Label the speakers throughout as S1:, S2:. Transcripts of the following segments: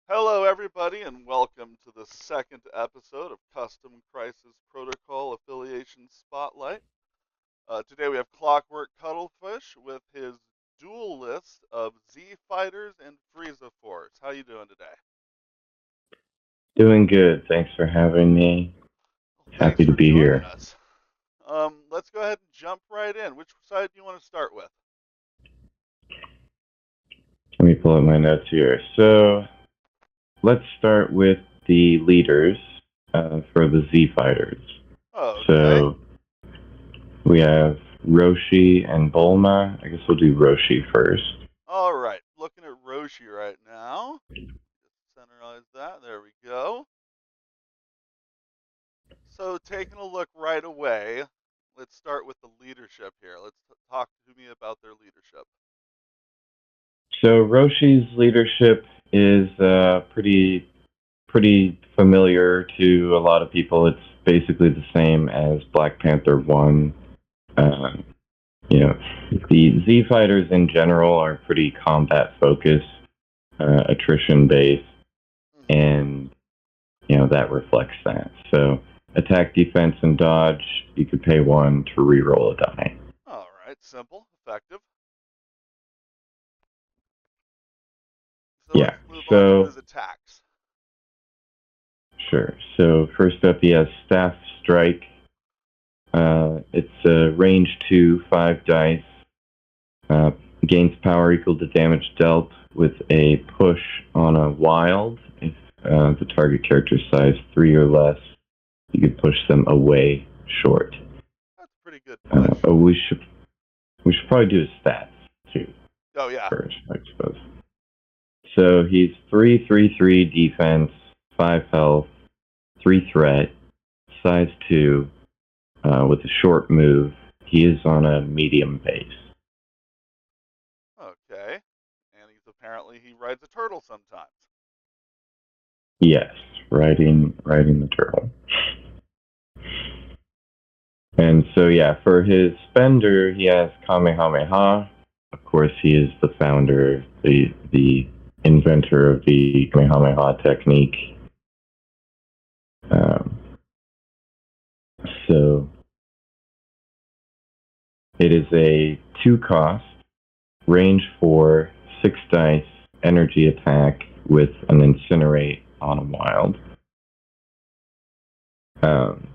S1: Hello, everybody, and welcome to the second episode of Custom Crisis Protocol Affiliation Spotlight. Today we have Clockwork Cuttlefish with his dual list of Z-Fighters and Frieza Force. How you doing today?
S2: Doing good. Thanks for having me.
S1: Well, thanks
S2: Happy to
S1: for
S2: be
S1: joining
S2: here.
S1: us. Let's go ahead and jump right in. Which side do you want to start with?
S2: Let me pull up my notes here. So let's start with the leaders for the Z Fighters.
S1: Okay.
S2: So we have Roshi and Bulma. I guess we'll do Roshi first.
S1: All right. Looking at Roshi right now. Just centralize that. There we go. So, taking a look right away, let's start with the leadership here. Let's talk to me about their leadership.
S2: So Roshi's leadership is pretty familiar to a lot of people. It's basically the same as Black Panther 1. Uh, You know, the Z fighters in general are pretty combat focused, attrition based,
S1: Hmm.
S2: and that reflects that. So attack, defense, and dodge. You could pay one to re-roll a die.
S1: All right, simple, effective. So
S2: Yeah.
S1: let's move on to
S2: So
S1: his attacks.
S2: sure. So first up, he has staff strike. It's a range 2, 5 dice. Uh, Gains power equal to damage dealt with a push on a wild. If the target character size 3 or less, you could push them away short.
S1: That's a pretty good push.
S2: Oh, we should probably do his stats too
S1: Oh yeah.
S2: first, I suppose. So he's 3/3/3 defense, 5 health, 3 threat, size 2, with a short move. He is on a medium base.
S1: Okay. And he rides a turtle sometimes.
S2: Yes, riding the turtle. And so yeah, for his spender, he has Kamehameha. Of course, he is the founder, the inventor of the Kamehameha technique. Um, so it is a 2 cost, range 4, 6 dice, energy attack with an incinerate on a wild. Um,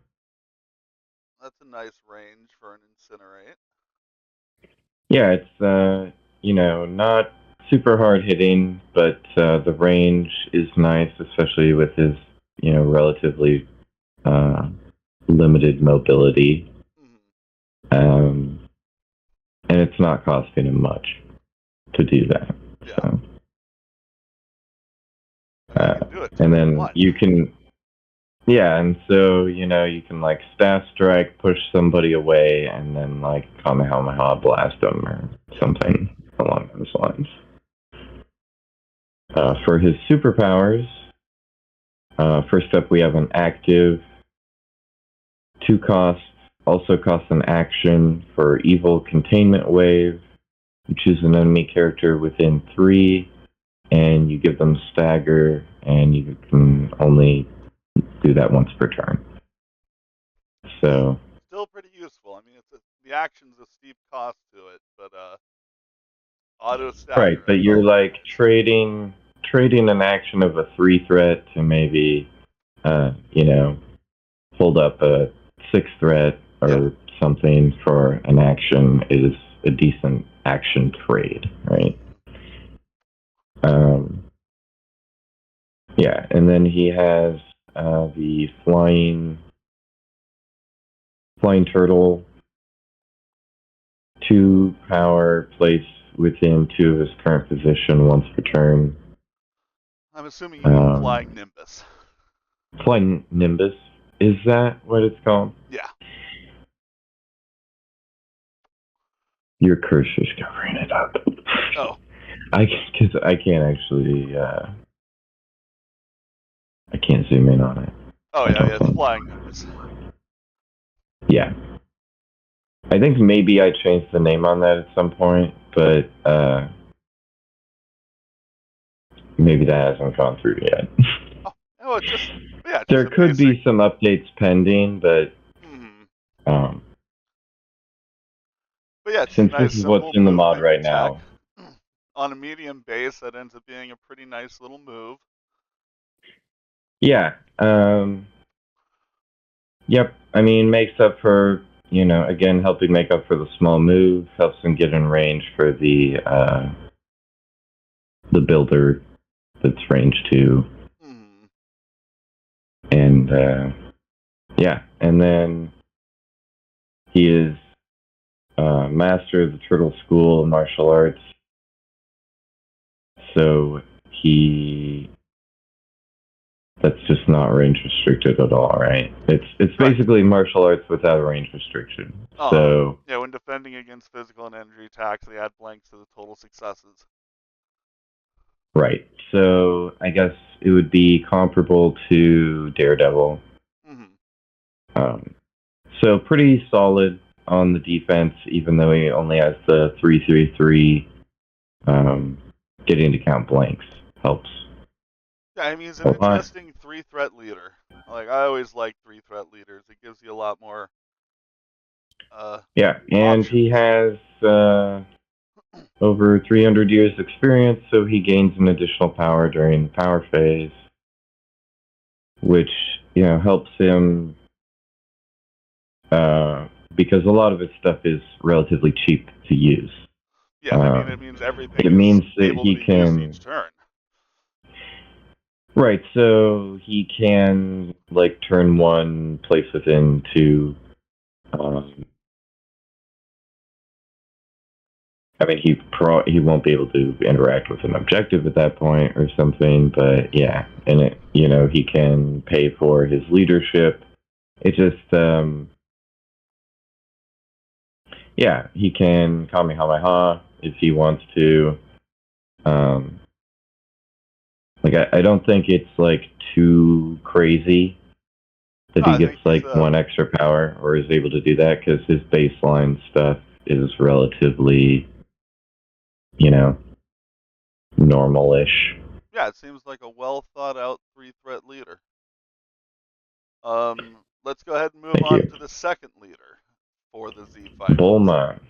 S1: That's a nice range for an incinerate.
S2: Yeah, it's not super hard hitting, but the range is nice, especially with his relatively uh, limited mobility,
S1: Hmm.
S2: um, and it's not costing him much to do that.
S1: Yeah.
S2: So,
S1: And he can do it
S2: and
S1: 2 in
S2: then
S1: 1.
S2: you can, yeah, and so you can like staff strike, push somebody away, and then like Kamehameha blast them or
S1: Yeah.
S2: something along those lines. For his superpowers, first up we have an active 2 cost, also costs an action for evil containment wave. You choose an enemy character within 3, and you give them stagger, and you can only do that once per turn.
S1: Still,
S2: So
S1: still pretty useful. I mean, the action's a steep cost to it, but auto
S2: right,
S1: stagger
S2: but
S1: is
S2: you're
S1: always
S2: like
S1: nice.
S2: trading an action of a 3 threat to maybe uh, you know hold up a 6 threat
S1: Yeah.
S2: or something for an action is a decent action trade, right?
S1: Hmm.
S2: Um, yeah, and then he has the flying turtle, 2 power, placed within 2 of his current position once per turn.
S1: I'm assuming you mean
S2: Um,
S1: flying Nimbus.
S2: Flying Nimbus, is that what it's called?
S1: Yeah.
S2: Your cursor's covering it up.
S1: Oh.
S2: Because I can't actually, I can't zoom in on it.
S1: Oh
S2: I
S1: yeah,
S2: don't
S1: yeah. It's
S2: think.
S1: flying Nimbus.
S2: Yeah, I think maybe I changed the name on that at some point, but maybe that hasn't gone through yet.
S1: Oh, it's just
S2: There
S1: a
S2: could
S1: basic.
S2: be some updates pending, but
S1: Mhm.
S2: um,
S1: But yeah, it's just
S2: since this
S1: nice,
S2: is what's
S1: simple
S2: in the mod
S1: movement
S2: right
S1: tech
S2: now,
S1: on a medium base. That ends up being a pretty nice little move.
S2: yeah, yep. I mean, makes up for again helping make up for the small move, helps him get in range for the builder that's range 2,
S1: Mhm.
S2: and yeah, and then he is master of the Turtle School of Martial Arts, so he that's just not range restricted at all, right? It's
S1: Right.
S2: basically martial arts without a range restriction. So
S1: Yeah, when defending against physical and energy attacks, they add blanks to the total successes.
S2: right. So I guess it would be comparable to Daredevil.
S1: Mhm.
S2: Um, so pretty solid on the defense, even though he only has the 333. Getting to count blanks helps
S1: Yeah, I mean, he's an
S2: a lot.
S1: interesting three-threat leader. Like I always like three-threat leaders. It gives you a lot more uh
S2: Yeah, and he
S1: options.
S2: has over 300 years experience, so he gains an additional power during the power phase, which helps him because a lot of his stuff is relatively cheap to use.
S1: Yeah, I mean, it means everything
S2: It
S1: is
S2: means that
S1: able to
S2: he
S1: be used
S2: can
S1: each turn.
S2: right, so he can like turn 1 place within 2. Um, I mean, he won't be able to interact with an objective at that point or something, but yeah, and he can pay for his leadership. It just yeah, he can Kamehameha if he wants to. Um, like I don't think it's like too crazy that
S1: No,
S2: he
S1: I
S2: gets
S1: think he's
S2: like 1 extra power or is able to do that because his baseline stuff is relatively, you know, normal-ish.
S1: yeah, it seems like a well thought out three-threat leader. Let's go ahead and move
S2: Thank
S1: on
S2: you.
S1: to the second leader for the Z-Fighters.
S2: Bulma.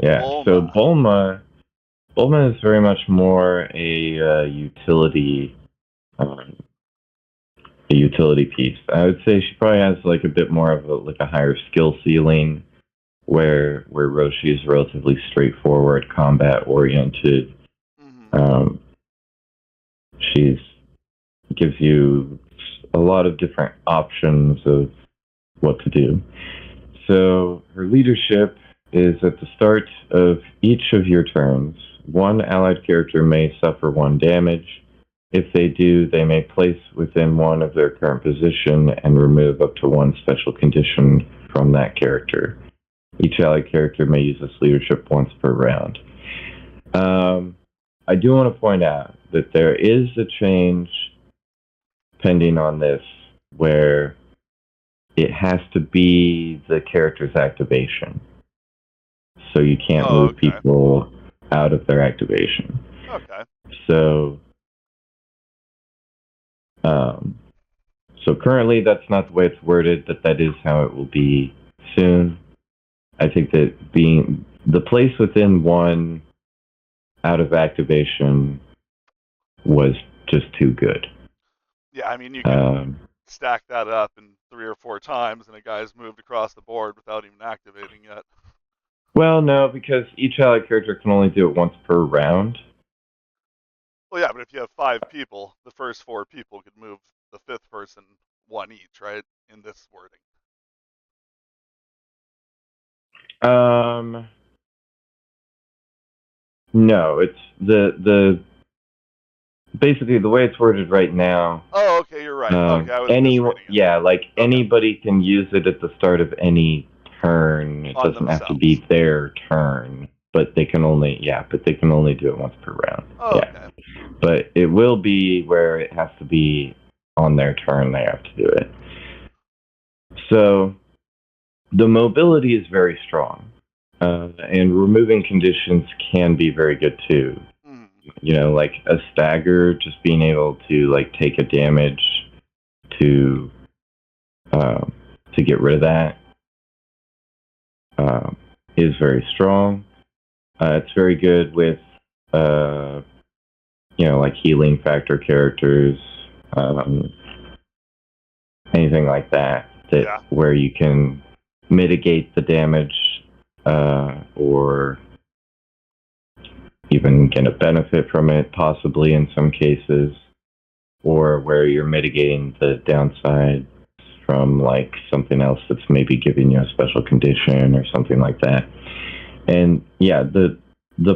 S2: Yeah, so
S1: Bulma.
S2: Bulma is very much more um, a utility piece. I would say she probably has like a bit more of a higher skill ceiling, where Roshi is relatively straightforward, combat oriented.
S1: Mhm.
S2: Um, she's gives you a lot of different options of what to do. So her leadership is at the start of each of your turns. One allied character may suffer 1 damage. If they do, they may place within 1 of their current position and remove up to 1 special condition from that character. Each allied character may use this leadership once per round. I do want to point out that there is a change pending on this where it has to be the character's activation. So you can't
S1: Oh,
S2: move
S1: okay.
S2: people out of their activation.
S1: Okay.
S2: So, um, so currently that's not the way it's worded. That is how it will be soon. I think that being the place within 1 out of activation was just too good.
S1: Yeah, I mean, you can
S2: Um,
S1: stack that up in 3 or 4 times, and a guy's moved across the board without even activating yet.
S2: well, no, because each allied character can only do it once per round.
S1: Well, yeah, but if you have 5 people, the first 4 people could move the fifth person 1 each, right? In this wording.
S2: Um, no, it's the basically the way it's worded right now.
S1: Oh, okay, you're right. Okay, I was
S2: Any
S1: misreading it.
S2: yeah, like
S1: Okay,
S2: anybody can use it at the start of any turn. It
S1: on
S2: doesn't have to be
S1: themselves.
S2: their turn, but they can only do it once per round.
S1: Oh,
S2: Yeah,
S1: okay.
S2: but it will be where it has to be on their turn. They have to do it. So the mobility is very strong, and removing conditions can be very good too.
S1: Hmm.
S2: like a stagger, just being able to like take a damage to to get rid of that is very strong. It's very good with like healing factor characters, anything like that
S1: Yeah.
S2: where you can mitigate the damage or even get a benefit from it, possibly in some cases, or where you're mitigating the downside from like something else that's maybe giving you a special condition or something like that. And yeah, the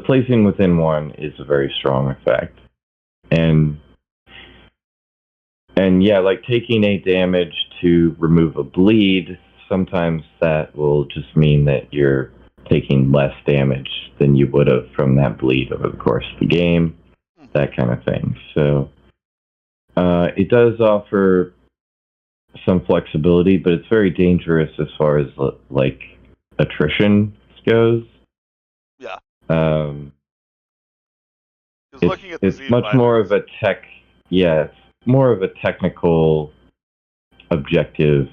S2: placing within one is a very strong effect. And yeah, like taking a damage to remove a bleed, sometimes that will just mean that you're taking less damage than you would have from that bleed over the course of the game, that kind of thing. So it does offer some flexibility, but it's very dangerous as far as like attrition goes.
S1: Yeah.
S2: It's much more of a it's more of a technical objective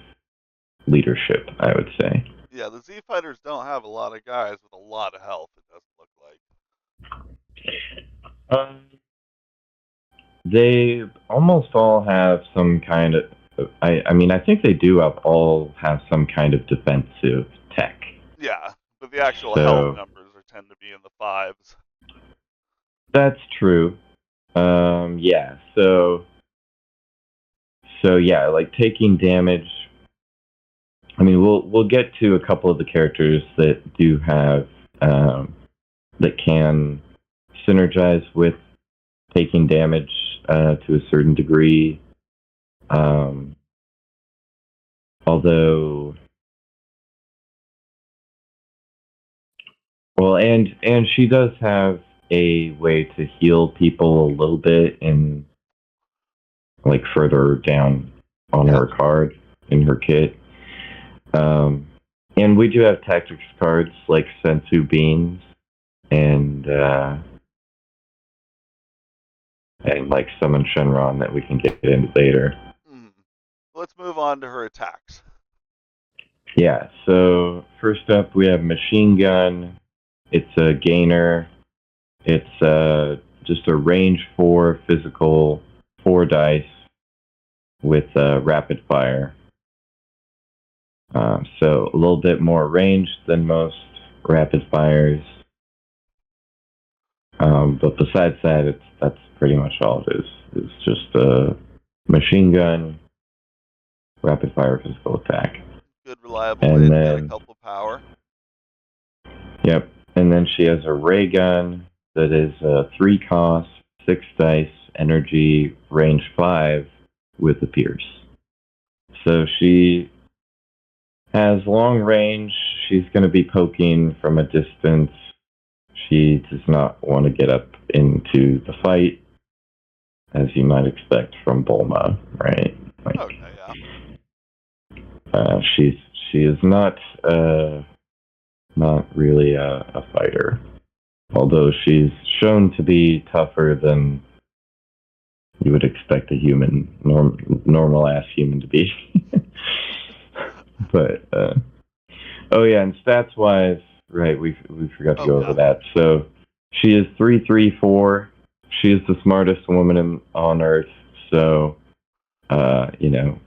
S2: leadership, I would say.
S1: Yeah, the Z-Fighters don't have a lot of guys with a lot of health, it doesn't look like.
S2: They almost all have some kind of... I mean, I think they do all have some kind of defensive tech.
S1: Yeah, but the actual health numbers tend to be in the 5s.
S2: That's true. Yeah, so yeah, like taking damage... I mean, we'll get to a couple of the characters that do have that can synergize with taking damage to a certain degree. Although, well, and she does have a way to heal people a little bit in like further down on her card in her kit. And we do have tactics cards like Sensu Beans and like Summon Shenron that we can get into later.
S1: Let's move on to her attacks.
S2: Yeah, so first up we have Machine Gun. It's a gainer. It's just a range 4 physical 4 dice with rapid fire. So a little bit more range than most rapid fires. But besides that, that's pretty much all it is. It's just a machine gun, rapid fire physical attack.
S1: Good, reliable way to get a couple of power.
S2: Yep. And then she has a ray gun that is 3 cost, 6 dice, energy, range 5 with a pierce. So she has long range. She's going to be poking from a distance. She does not want to get up into the fight, as you might expect from Bulma, right? Like,
S1: okay, yeah.
S2: She is not really a fighter, although she's shown to be tougher than you would expect a human, normal ass human to be. But oh yeah, and stats wise, right? We forgot to go over that. So she is 334. She is the smartest woman on Earth. So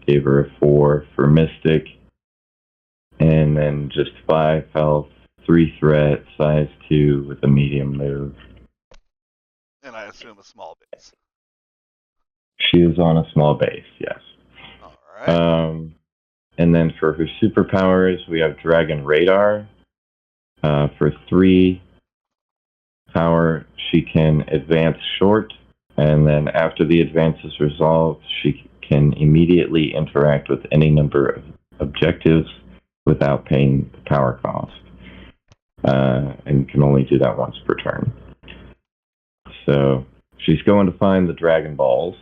S2: gave her a 4 for Mystic, and then just 5 health, 3 threat, size 2 with a medium move.
S1: And I assume a small base.
S2: She is on a small base, yes.
S1: All right.
S2: And then for her superpowers, we have Dragon Radar. For 3 power, she can advance short, and then after the advance is resolved, she can immediately interact with any number of objectives without paying the power cost. And can only do that once per turn. So she's going to find the Dragon Balls.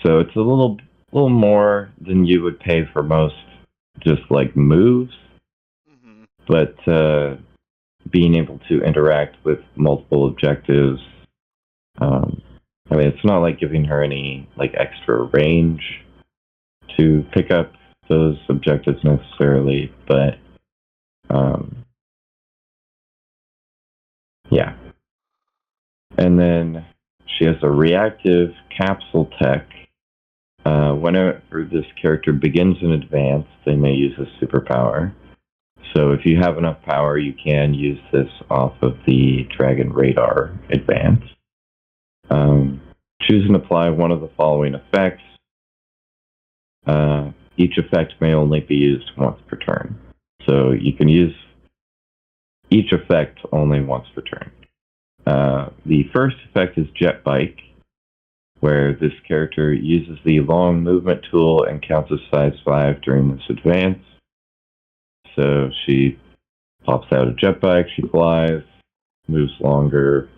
S2: So it's a little more than you would pay for most just like moves.
S1: Mm-hmm.
S2: But being able to interact with multiple objectives. I mean, it's not like giving her any like extra range to pick up those objectives necessarily, but yeah. And then she has a reactive capsule tech. Whenever this character begins an advance, they may use a superpower. So if you have enough power, you can use this off of the Dragon Radar advance. Choose and apply one of the following effects. Each effect may only be used once per turn. So you can use each effect only once per turn. The first effect is Jet Bike, where this character uses the long movement tool and counts as size 5 during this advance. So she pops out a jet bike, she flies, moves longer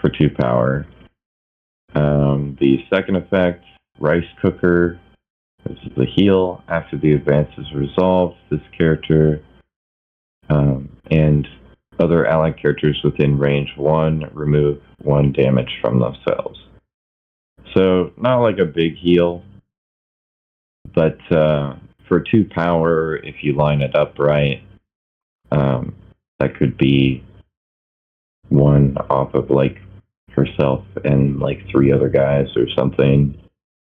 S2: for 2 power. The second effect, Rice Cooker. This is the heal. After the advance is resolved, this character and other allied characters within range 1 remove 1 damage from themselves. So, not like a big heal, but for 2 power, if you line it up right, that could be 1 off of like herself and like 3 other guys or something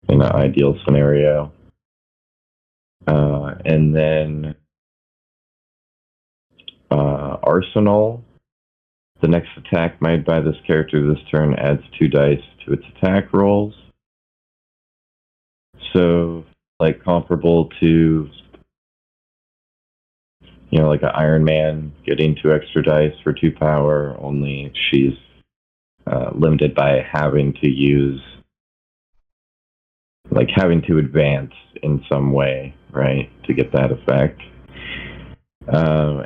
S2: in an ideal scenario. And then Arsenal. The next attack made by this character this turn adds 2 dice to its attack rolls. So, like, comparable to, you know, like an Iron Man getting 2 extra dice for 2 power, only she's limited by having to use, like, having to advance in some way, right, to get that effect.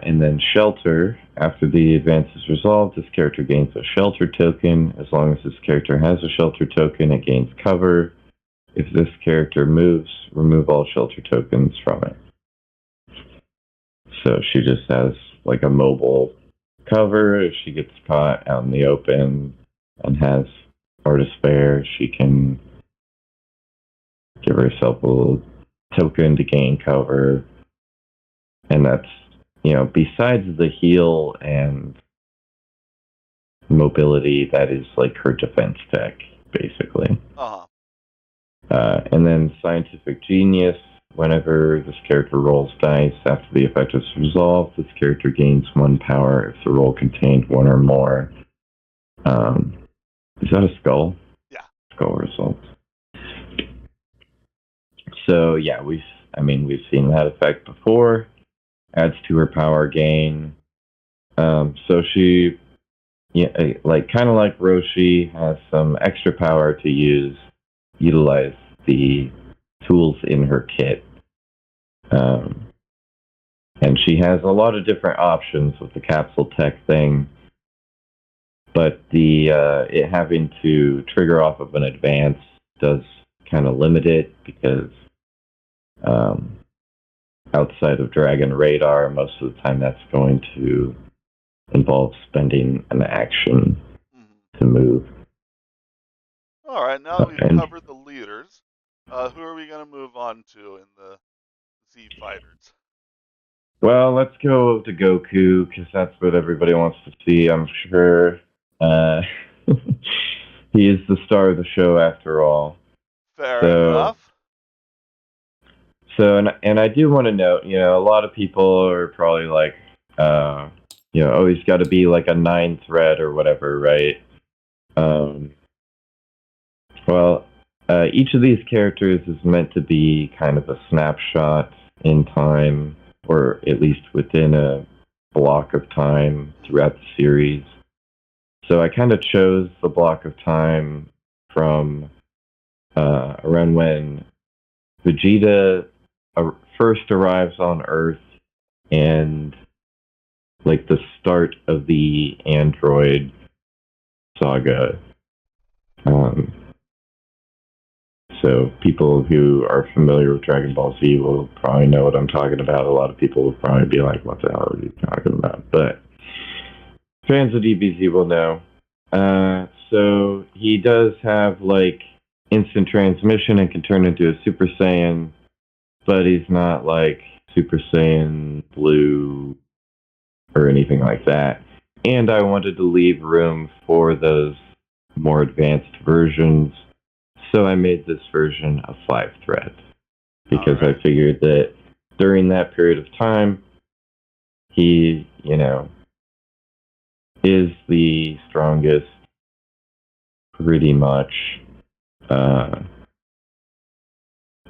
S2: And then Shelter. After the advance is resolved, this character gains a Shelter token. As long as this character has a Shelter token, it gains cover. If this character moves, remove all Shelter tokens from it. So she just has like a mobile cover. If she gets caught out in the open and has or to spare, she can give herself a little token to gain cover. And that's, you know, besides the heal and mobility, that is like her defense tech, basically. And then Scientific Genius. Whenever this character rolls dice after the effect is resolved, this character gains 1 power if the roll contained 1 or more. Is that a skull?
S1: Yeah.
S2: Skull results. So yeah, we've seen that effect before. Adds to her power gain. So she, like kind of like Roshi, has some extra power to utilize the tools in her kit. And she has a lot of different options with the capsule tech thing. But it having to trigger off of an advance does kind of limit it, because outside of Dragon Radar, most of the time that's going to involve spending an action to move.
S1: All right, now that we've covered the leaders, who are we going to move on to in the Z-Fighters?
S2: Well, let's go to Goku, because that's what everybody wants to see, I'm sure. He is the star of the show, after all.
S1: Fair enough.
S2: So, and I do want to note, you know, a lot of people are probably like, you know, he's got to be like a 9 thread or whatever, right? Well, each of these characters is meant to be kind of a snapshot in time, or at least within a block of time throughout the series. So I kind of chose the block of time from around when Vegeta first arrives on Earth, and like the start of the Android saga. So people who are familiar with Dragon Ball Z will probably know what I'm talking about. A lot of people will probably be like, what the hell are you talking about? But Fans of DBZ will know. So he does have like instant transmission and can turn into a Super Saiyan, but he's not like Super Saiyan Blue or anything like that. And I wanted to leave room for those more advanced versions, so I made this version a 5-thread. Because
S1: Alright.
S2: I figured that during that period of time, he, is the strongest pretty much.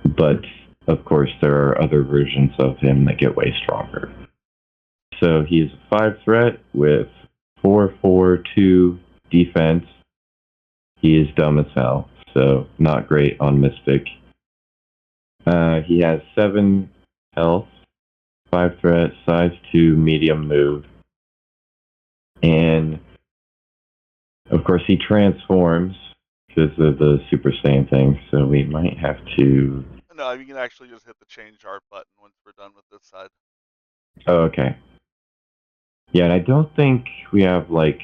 S2: But, of course, there are other versions of him that get way stronger. So he's a 5-threat with 4-4-2 defense. He is dumb as hell, so not great on Mystic. He has 7 health, 5-threat, size 2, medium move. And, of course, he transforms because of the Super Saiyan thing, so we might have to...
S1: No, you can actually just hit the change art button once we're done with this side.
S2: Oh, okay. Yeah, and I don't think we have, like,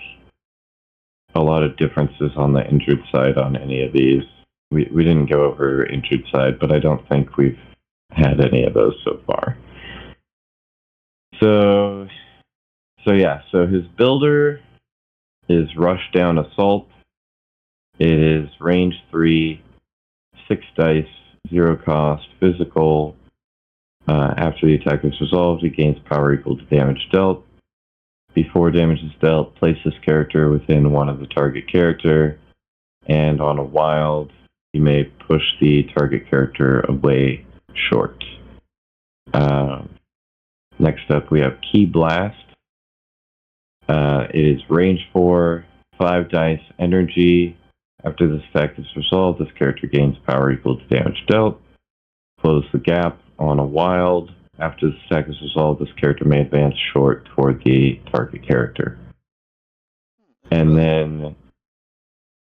S2: a lot of differences on the injured side on any of these. We didn't go over injured side, but I don't think we've had any of those so far. So his builder is Rush Down Assault. It is range 3, 6 dice, 0 cost, physical. After the attack is resolved, it gains power equal to damage dealt. Before damage is dealt, place this character within one of the target character, and on a wild, you may push the target character away short. Next up, we have Key Blast. It is range 4, 5 dice, energy. After this attack is resolved, this character gains power equal to damage dealt. Close the gap on a wild. After this attack is resolved, this character may advance short toward the target character. And then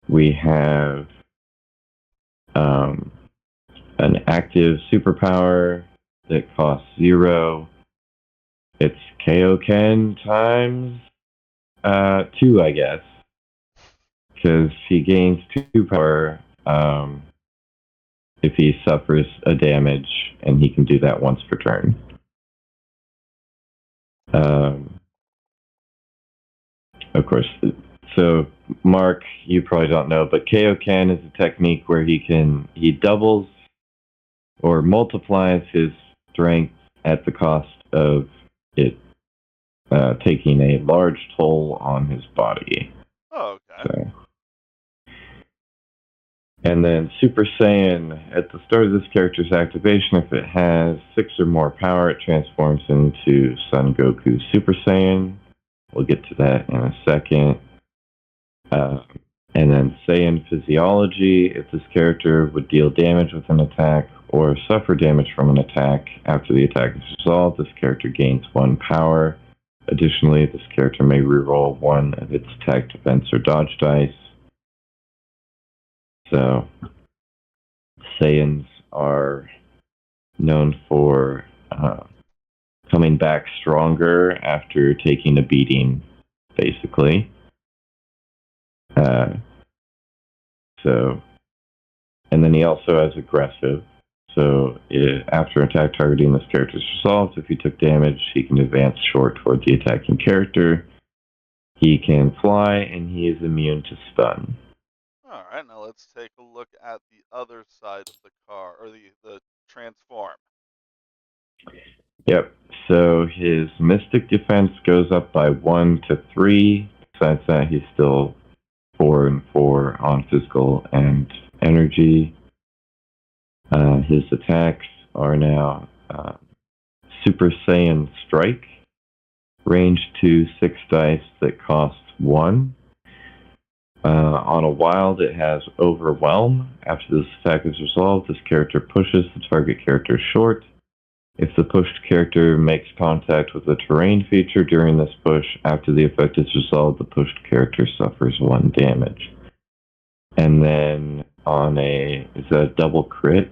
S2: we have an active superpower that costs 0. It's Kaioken times 2, I guess. Because he gains 2 power if he suffers a damage, and he can do that once per turn. Of course. So, Mark, you probably don't know, but Kaioken is a technique where he doubles or multiplies his strength at the cost of it taking a large toll on his body.
S1: Oh, okay.
S2: So. And then Super Saiyan, at the start of this character's activation, if it has 6 or more power, it transforms into Son Goku Super Saiyan. We'll get to that in a second. And then Saiyan Physiology, if this character would deal damage with an attack or suffer damage from an attack after the attack is resolved, this character gains 1 power. Additionally, this character may reroll 1 of its attack, defense, or dodge dice. So, Saiyans are known for coming back stronger after taking a beating, basically. And then he also has aggressive. So, after an attack targeting this character is resolved, if he took damage, he can advance short toward the attacking character. He can fly, and he is immune to stun.
S1: Alright, now let's take a look at the other side of the car, or the transform.
S2: Yep. So his Mystic Defense goes up by 1 to 3. Besides that, he's still 4 and 4 on physical and energy. His attacks are now Super Saiyan Strike, range 2, 6 dice that costs 1. On a wild, it has Overwhelm. After this attack is resolved, this character pushes the target character short. If the pushed character makes contact with a terrain feature during this push, after the effect is resolved, the pushed character suffers 1 damage. And then is that a double crit?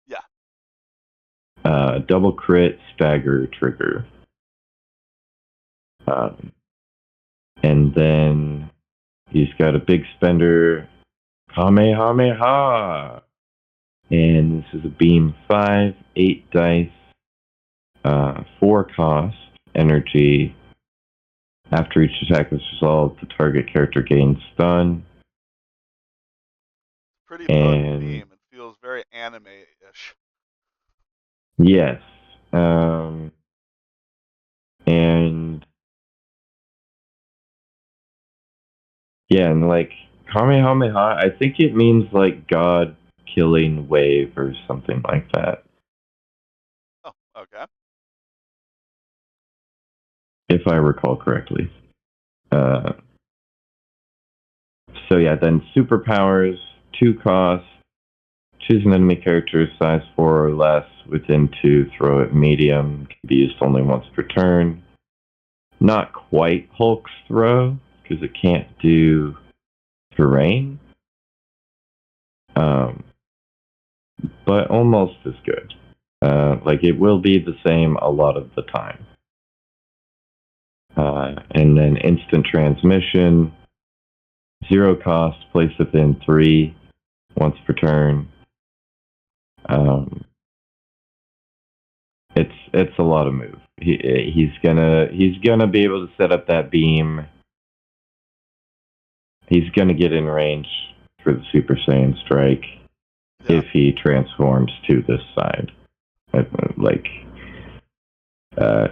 S1: Yeah.
S2: Double crit stagger trigger. And then he's got a big spender, Kamehameha. And this is a beam 5, 8 dice, 4 cost, energy. After each attack is resolved, the target character gains stun.
S1: Pretty potent beam. It feels very anime-ish.
S2: Yes. And yeah, and like Kamehameha, I think it means like God killing wave or something like that.
S1: Oh, okay.
S2: If I recall correctly. So yeah, then superpowers, 2 cost, choose an enemy character size 4 or less within 2, throw it medium, can be used only once per turn. Not quite Hulk's throw, because it can't do terrain. But almost as good. Like it will be the same a lot of the time. And then instant transmission, 0 cost, place within 3, once per turn. It's a lot of move. He's gonna be able to set up that beam. He's gonna get in range for the Super Saiyan strike if he transforms to this side.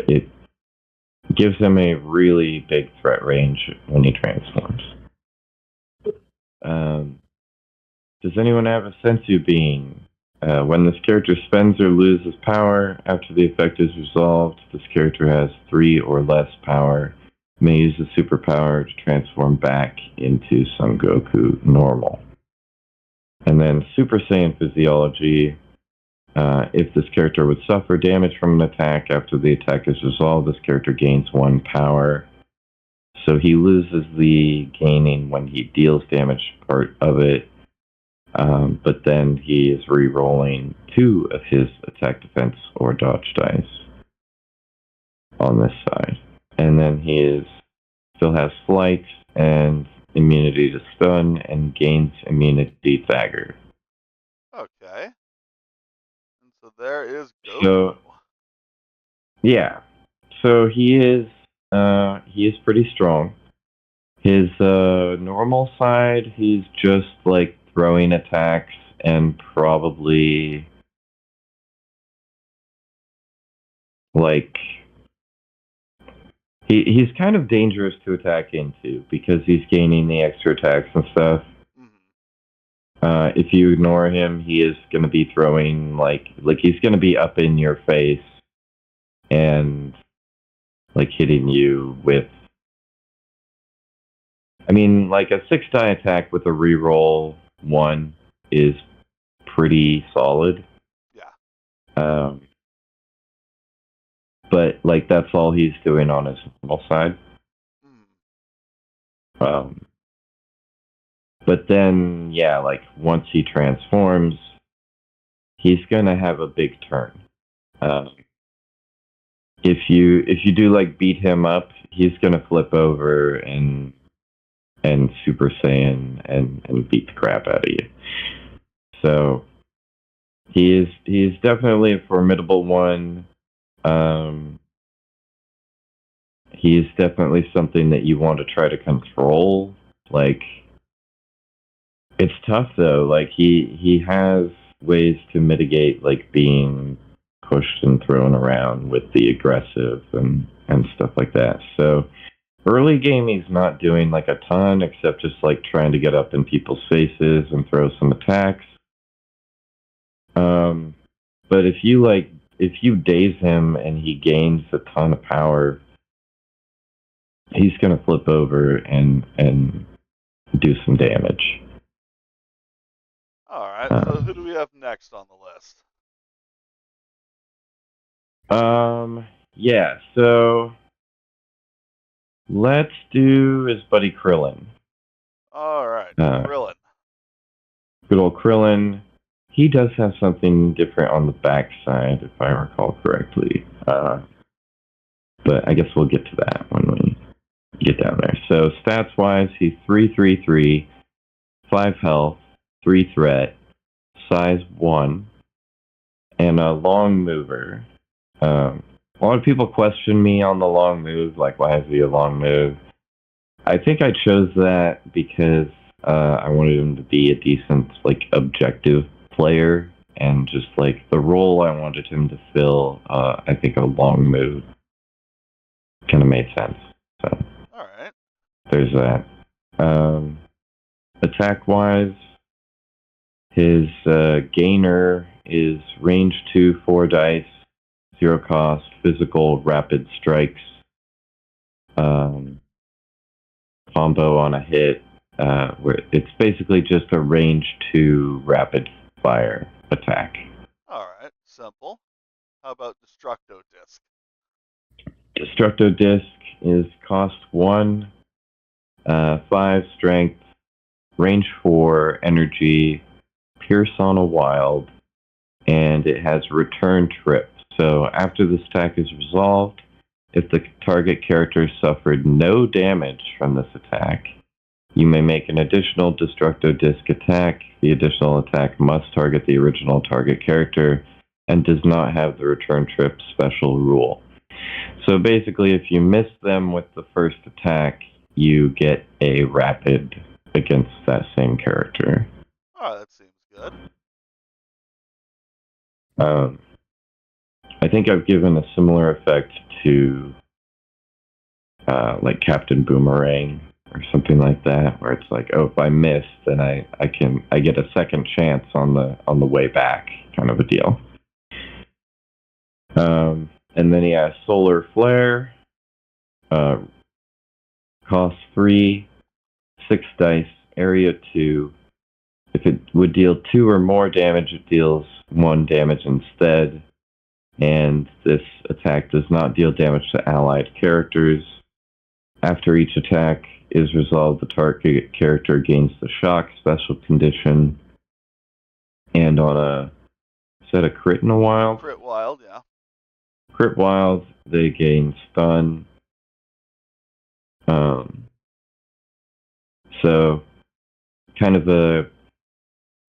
S2: It gives him a really big threat range when he transforms. Does anyone have a sensu being? When this character spends or loses power after the effect is resolved, this character has 3 or less power, may use the superpower to transform back into Son Goku normal. And then Super Saiyan physiology, if this character would suffer damage from an attack after the attack is resolved, this character gains 1 power. So he loses the gaining when he deals damage part of it. But then he is re-rolling 2 of his attack, defense, or dodge dice on this side. And then he still has flight and immunity to stun and gains immunity dagger.
S1: Okay. And so there is Goku.
S2: So, yeah. So he is pretty strong. His normal side, he's just like throwing attacks and probably like he's kind of dangerous to attack into because he's gaining the extra attacks and stuff. If you ignore him, he is going to be throwing like he's going to be up in your face and like hitting you with. I mean, like a 6-die attack with a reroll 1 is pretty solid.
S1: Yeah.
S2: But like that's all he's doing on his normal side. But then, yeah, like once he transforms, he's gonna have a big turn. If you do like beat him up, he's gonna flip over and Super Saiyan and beat the crap out of you. So he's definitely a formidable one. He is definitely something that you want to try to control. Like, it's tough though. Like he has ways to mitigate like being pushed and thrown around with the aggressive and stuff like that. So early game he's not doing like a ton except just like trying to get up in people's faces and throw some attacks. But if you daze him and he gains a ton of power, he's gonna flip over and do some damage.
S1: Alright, so who do we have next on the list?
S2: Yeah, so let's do his buddy Krillin.
S1: Alright, Krillin.
S2: Good old Krillin. He does have something different on the backside, if I recall correctly. But I guess we'll get to that when get down there. So stats-wise, he's 333, 5 health, 3 threat, size 1, and a long mover. A lot of people question me on the long move, like, why is he a long move? I think I chose that because I wanted him to be a decent, like, objective player, and just, like, the role I wanted him to fill, I think a long move kind of made sense. So,
S1: All right.
S2: there's that. Attack-wise, his gainer is range 2, 4 dice, 0 cost, physical, rapid strikes, combo on a hit, where it's basically just a range 2 rapid fire attack.
S1: All right. Simple. How about Destructo Disc?
S2: Destructo Disc is cost 1, 5 strength, range 4 energy, pierce on a wild, and it has return trip. So after this attack is resolved, if the target character suffered no damage from this attack, you may make an additional Destructo Disc attack. The additional attack must target the original target character and does not have the return trip special rule. So basically, if you miss them with the first attack, you get a rapid against that same character.
S1: Oh, that seems good.
S2: I think I've given a similar effect to like Captain Boomerang or something like that, where it's like, oh, if I miss, then I get a second chance on the way back, kind of a deal. And then he has Solar Flare, cost 3, 6 dice, area 2. If it would deal 2 or more damage, it deals 1 damage instead. And this attack does not deal damage to allied characters. After each attack is resolved, the target character gains the shock special condition. And on a, is that a crit in a wild?
S1: Crit wild, yeah.
S2: Crit wild, they gain stun. So, kind of a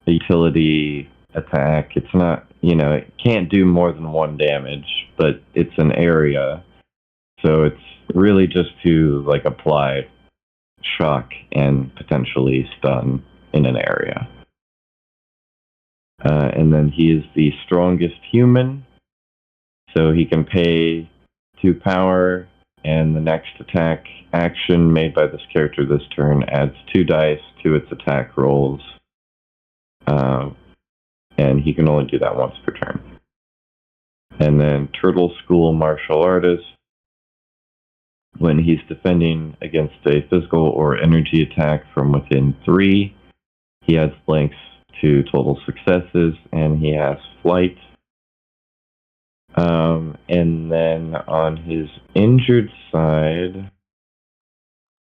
S2: utility attack. It's not, it can't do more than 1 damage, but it's an area. So it's really just to, like, apply shock and potentially stun in an area. And then he is the strongest human, so he can pay 2 power, and the next attack action made by this character this turn adds 2 dice to its attack rolls. And he can only do that once per turn. And then Turtle School Martial Artist, when he's defending against a physical or energy attack from within 3, he adds blanks to total successes, and he has flight. And then on his injured side,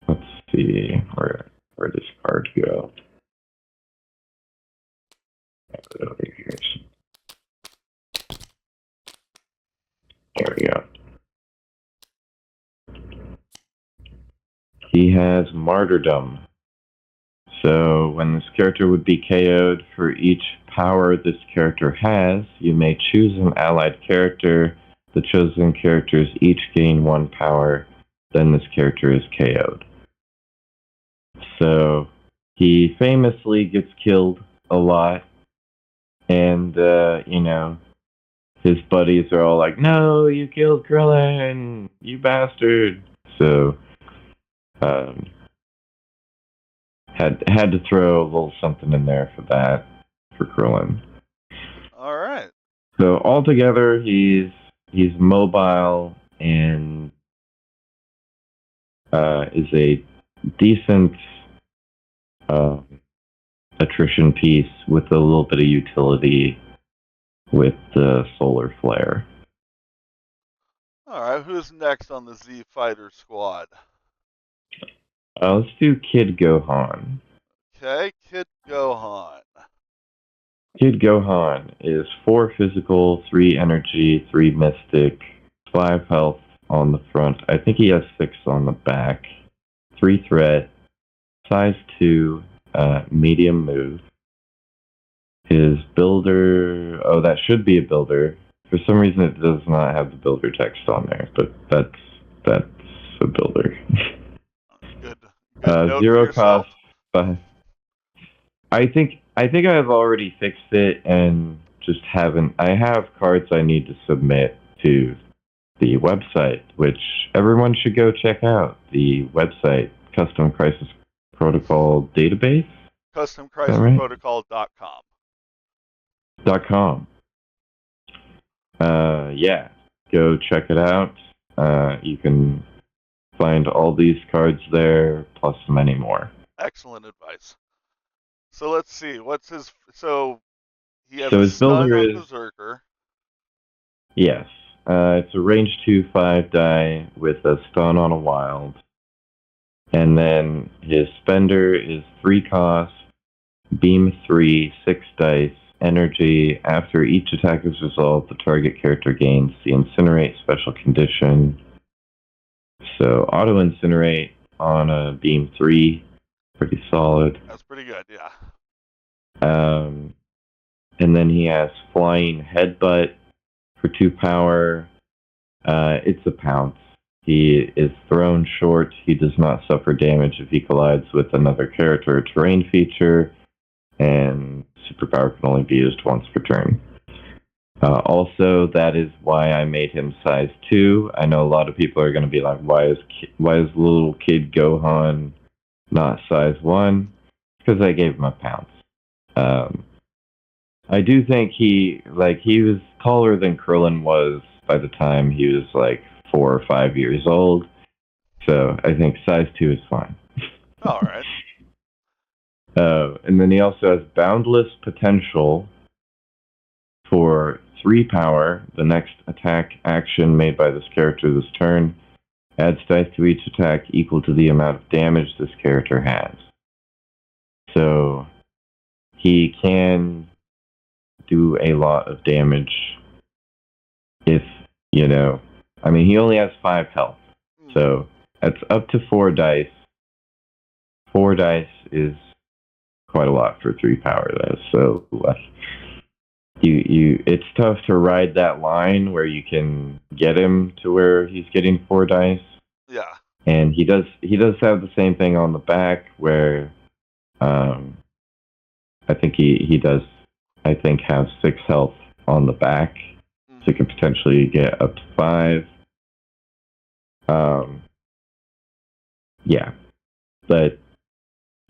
S2: let's see, where does card go? There we go. He has Martyrdom. So when this character would be KO'd, for each power this character has, you may choose an allied character. The chosen characters each gain 1 power, then this character is KO'd. So he famously gets killed a lot, and, his buddies are all like, no, you killed Krillin, you bastard. So, had to throw a little something in there for that, for Krillin.
S1: All right.
S2: So altogether, he's mobile and is a decent attrition piece with a little bit of utility with the Solar Flare.
S1: All right. Who's next on the Z-Fighter squad?
S2: Let's do Kid Gohan.
S1: Okay, Kid Gohan.
S2: Kid Gohan is 4 physical, 3 energy, 3 mystic, 5 health on the front. I think he has 6 on the back. 3 threat, size 2, medium move. His builder, oh, that should be a builder. For some reason, it does not have the builder text on there, but that's a builder.
S1: Good note for
S2: 0
S1: yourself.
S2: cost. I think I've already fixed it and just haven't. I have cards I need to submit to the website, which everyone should go check out. The website, Custom Crisis Protocol Database.
S1: CustomCrisisProtocol.com.
S2: .com. Yeah, go check it out. You can find all these cards there, plus many more.
S1: Excellent advice. So let's see. What's his? So he has
S2: So
S1: a
S2: his
S1: stun
S2: builder
S1: on
S2: is,
S1: Berserker.
S2: yes, it's a range 2 5 die with a stun on a wild. And then his spender is 3 cost, beam 3, 6 dice, energy. After each attack is resolved, the target character gains the incinerate special condition. So auto incinerate on a beam 3, pretty solid.
S1: That's pretty good, yeah.
S2: And then he has flying headbutt for 2 power. It's a pounce. He is thrown short. He does not suffer damage if he collides with another character or terrain feature, and superpower can only be used once per turn. Also, that is why I made him size 2. I know a lot of people are going to be like, why is little kid Gohan not size 1? Because I gave him a pounce. I do think he was taller than Krillin was by the time he was like 4 or 5 years old. So I think size 2 is fine.
S1: All right.
S2: And then he also has boundless potential for 3 power. The next attack action made by this character this turn adds dice to each attack equal to the amount of damage this character has. So he can do a lot of damage if, he only has 5 health. So that's up to 4 dice. 4 dice is quite a lot for 3 power, though. So it's tough to ride that line where you can get him to where he's getting 4 dice.
S1: Yeah.
S2: And he does have the same thing on the back where I think he does have 6 health on the back. So he can potentially get up to 5. Yeah. But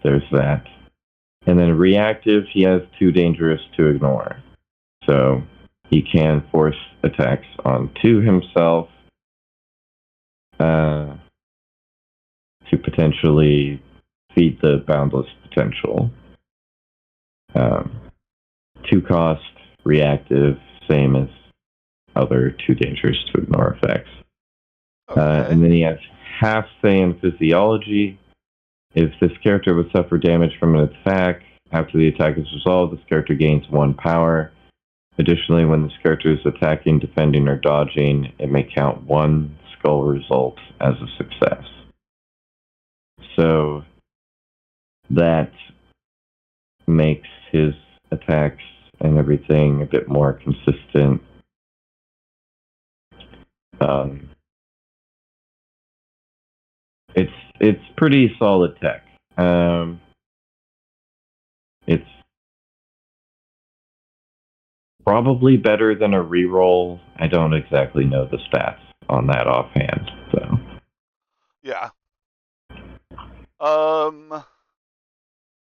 S2: there's that. And then reactive, he has too dangerous to ignore. So he can force attacks onto himself to potentially feed the boundless potential. 2 cost, reactive, same as other too dangerous to ignore effects.
S1: Okay.
S2: And then he has half Saiyan physiology. If this character would suffer damage from an attack, after the attack is resolved, this character gains 1 power. Additionally, when this character is attacking, defending, or dodging, it may count 1 skull result as a success. So that makes his attacks and everything a bit more consistent. It's pretty solid tech. It's probably better than a reroll. I don't exactly know the stats on that offhand. So
S1: Yeah. All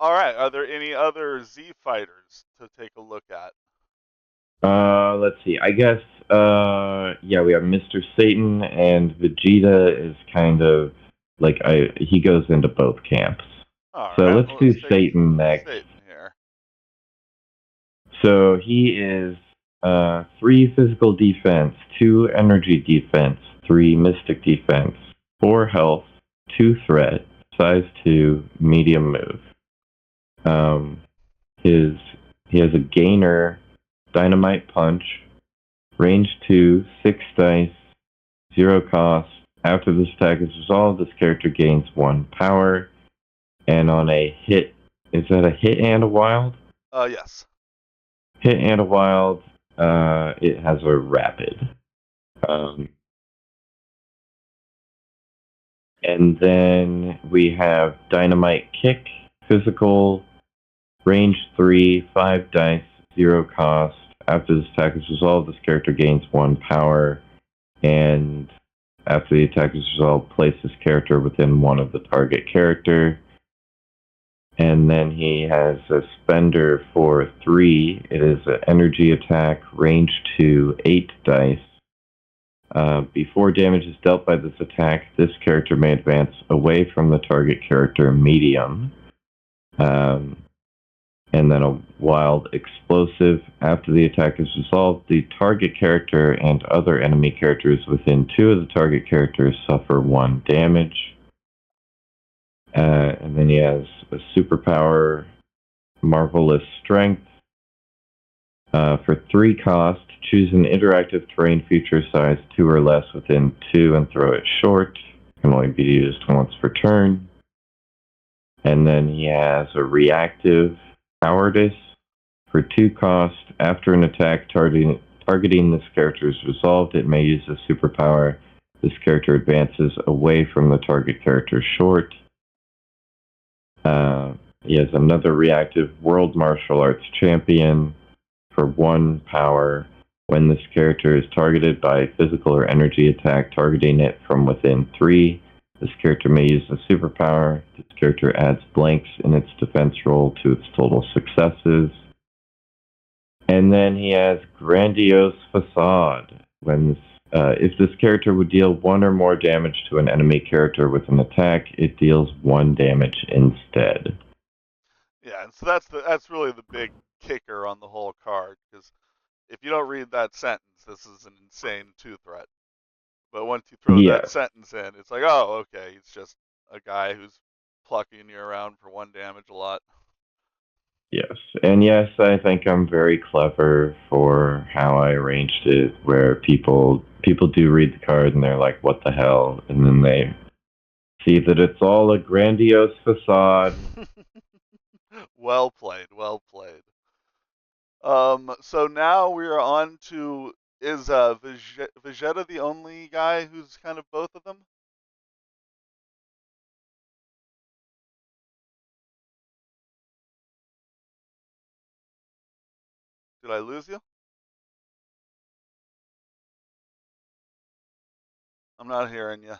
S1: right. Are there any other Z fighters to take a look at?
S2: let's see. I guess yeah, we have Mr. Satan, and Vegeta is kind of like he goes into both camps.
S1: All
S2: so
S1: right.
S2: let's do Satan next.
S1: Satan here.
S2: So he is 3 physical defense, 2 energy defense, 3 mystic defense, 4 health, 2 threat, size 2, medium move. He has a gainer, dynamite punch, range 2, 6 dice, 0 cost, After this attack is resolved, this character gains 1 power. And on a hit, is that a hit and a wild?
S1: Yes.
S2: Hit and a wild, it has a rapid. And then we have Dynamite Kick, physical, range 3, 5 dice, 0 cost. After this attack is resolved, this character gains 1 power. And after the attack is resolved, place this character within one of the target character. And then he has a spender for 3. It is an energy attack, range 2, 8 dice. Before damage is dealt by this attack, this character may advance away from the target character medium. And then a wild explosive. After the attack is resolved, the target character and other enemy characters within 2 of the target characters suffer 1 damage. And then he has a superpower, Marvelous Strength. For 3 cost, choose an interactive terrain feature size 2 or less within 2 and throw it short. It can only be used once per turn. And then he has a reactive Cowardice. For 2 cost, after an attack targeting this character is resolved, it may use a superpower. This character advances away from the target character short. He has another reactive World Martial Arts Champion. For 1 power, when this character is targeted by a physical or energy attack targeting it from within 3, this character may use a superpower. This character adds blanks in its defense roll to its total successes. And then he has Grandiose Facade. If this character would deal 1 or more damage to an enemy character with an attack, it deals 1 damage instead.
S1: Yeah, and so that's really the big kicker on the whole card, because if you don't read that sentence, this is an insane 2-threat. But once you throw that sentence in, it's like, oh, okay, he's just a guy who's plucking you around for 1 damage a lot.
S2: Yes, and yes, I think I'm very clever for how I arranged it, where people do read the card and they're like, what the hell? And then they see that it's all a grandiose facade.
S1: Well played, well played. So now we're on to, is Vegeta the only guy who's kind of both of them? Did I lose you? I'm not hearing you.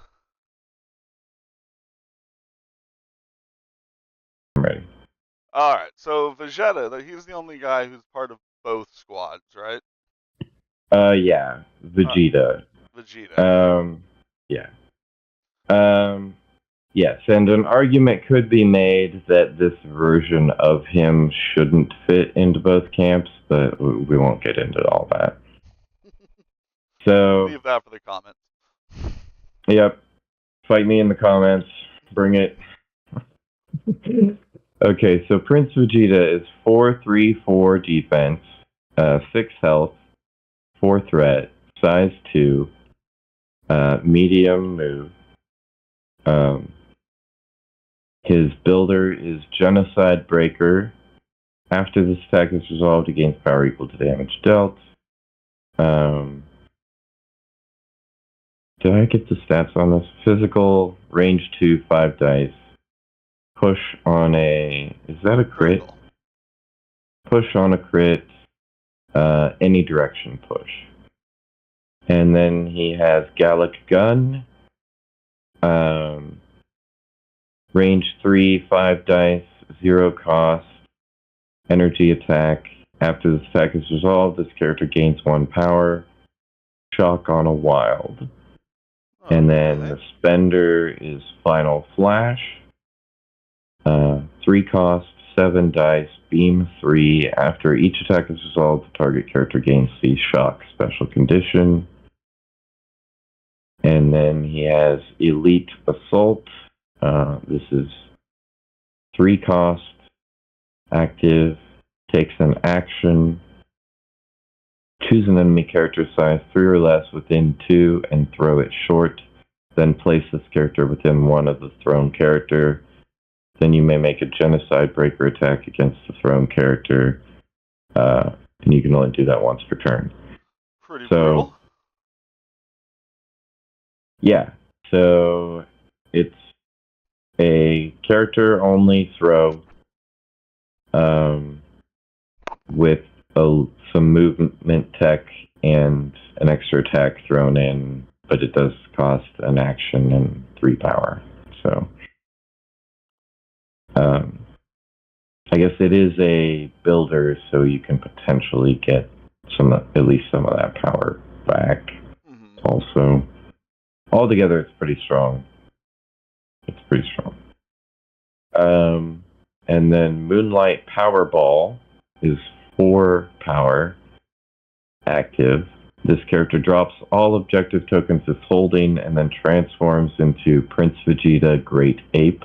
S2: I'm ready.
S1: Alright, so Vegeta, he's the only guy who's part of both squads, right?
S2: Yeah, Vegeta.
S1: Vegeta.
S2: Yeah. Yes, and an argument could be made that this version of him shouldn't fit into both camps, but we won't get into all that. So
S1: leave that for the comments.
S2: Yep. Fight me in the comments. Bring it. Okay, so Prince Vegeta is 4/3/4 defense, 6 health, 4 threat, size 2, medium move. His builder is Genocide Breaker. After this attack is resolved, it gains power equal to damage dealt. Did I get the stats on this? Physical, range 2, 5 dice. Push on a... Is that a crit?
S1: Critical.
S2: Push on a crit. Any direction push. And then he has Gallic Gun. Range 3, 5 dice, 0 cost. Energy attack. After this attack is resolved, this character gains 1 power. Shock on a wild.
S1: Oh,
S2: And then
S1: okay.
S2: the spender is Final Flash. 3 cost, 7 dice, beam 3. After each attack is resolved, the target character gains the shock special condition. And then he has Elite Assault. This is 3 cost, active, takes an action. Choose an enemy character size 3 or less within 2 and throw it short. then place this character within one of the thrown character. Then you may make a genocide breaker attack against the thrown character, and you can only do that once per turn.
S1: Pretty brutal.
S2: Yeah, so it's a character-only throw with some movement tech and an extra attack thrown in, but it does cost an action and 3 power. So I guess it is a builder, so you can potentially get at least some of that power back. Mm-hmm. Also, altogether, it's pretty strong. And then Moonlight Powerball is 4 power, active. This character drops all objective tokens it's holding and then transforms into Prince Vegeta Great Ape.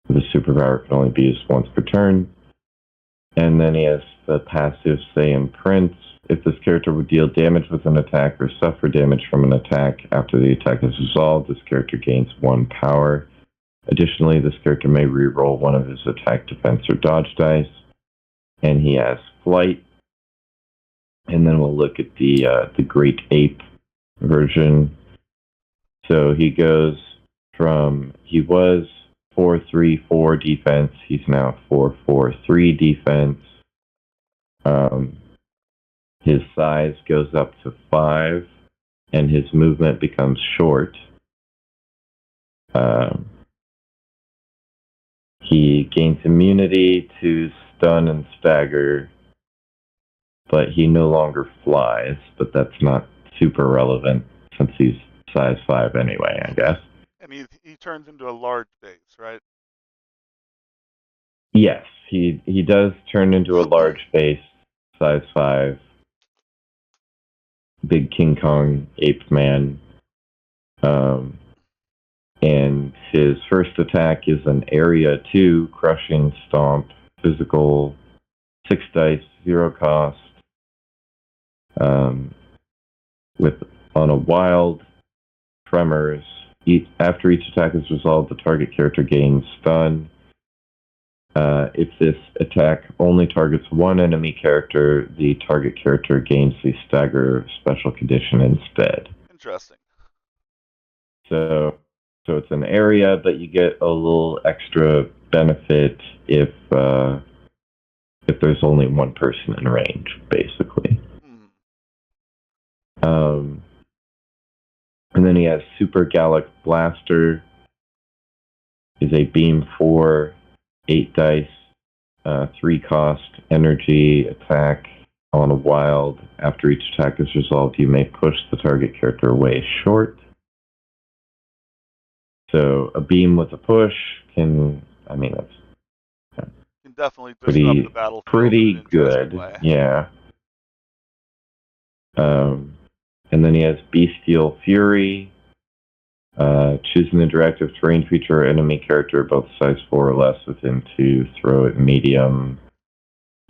S2: The superpower can only be used once per turn. And then he has the passive Saiyan Prince. If this character would deal damage with an attack or suffer damage from an attack after the attack is resolved, this character gains 1 power. Additionally, this character may reroll one of his attack, defense, or dodge dice. And he has flight. And then we'll look at the Great Ape version. So he goes from, he was 4-3-4 defense. He's now 4-4-3 defense. His size goes up to 5, and his movement becomes short. He gains immunity to stun and stagger, but he no longer flies. But that's not super relevant since he's size 5 anyway, I guess.
S1: And he turns into a large base, right?
S2: Yes, he does turn into a large base, size 5, big King Kong ape man. And his first attack is an Area 2 Crushing Stomp, physical, 6 dice, 0 cost. On a wild, tremors. After each attack is resolved, the target character gains stun. If this attack only targets one enemy character, the target character gains the stagger special condition instead.
S1: Interesting.
S2: So it's an area, but you get a little extra benefit if there's only one person in range, basically. And then he has Super Gallic Blaster. Is a beam 4, 8 dice, 3 cost, energy, attack on a wild. After each attack is resolved, you may push the target character away short. So a beam with a push can
S1: definitely disrupt the battlefield.
S2: Pretty good, yeah. And then he has Bestial Fury. Choosing the interactive terrain feature or enemy character, both size 4 or less, within 2, throw it medium,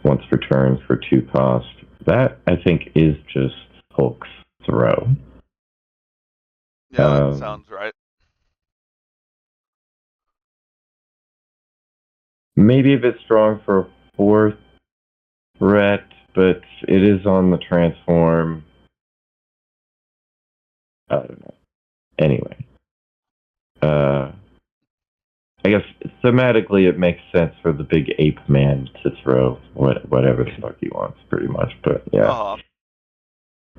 S2: once per turn for 2 cost. That, I think, is just Hulk's throw.
S1: Yeah, that sounds right.
S2: Maybe a bit strong for a 4th threat, but it is on the transform. I don't know. Anyway. I guess thematically it makes sense for the big ape man to throw whatever the fuck he wants, pretty much. But yeah.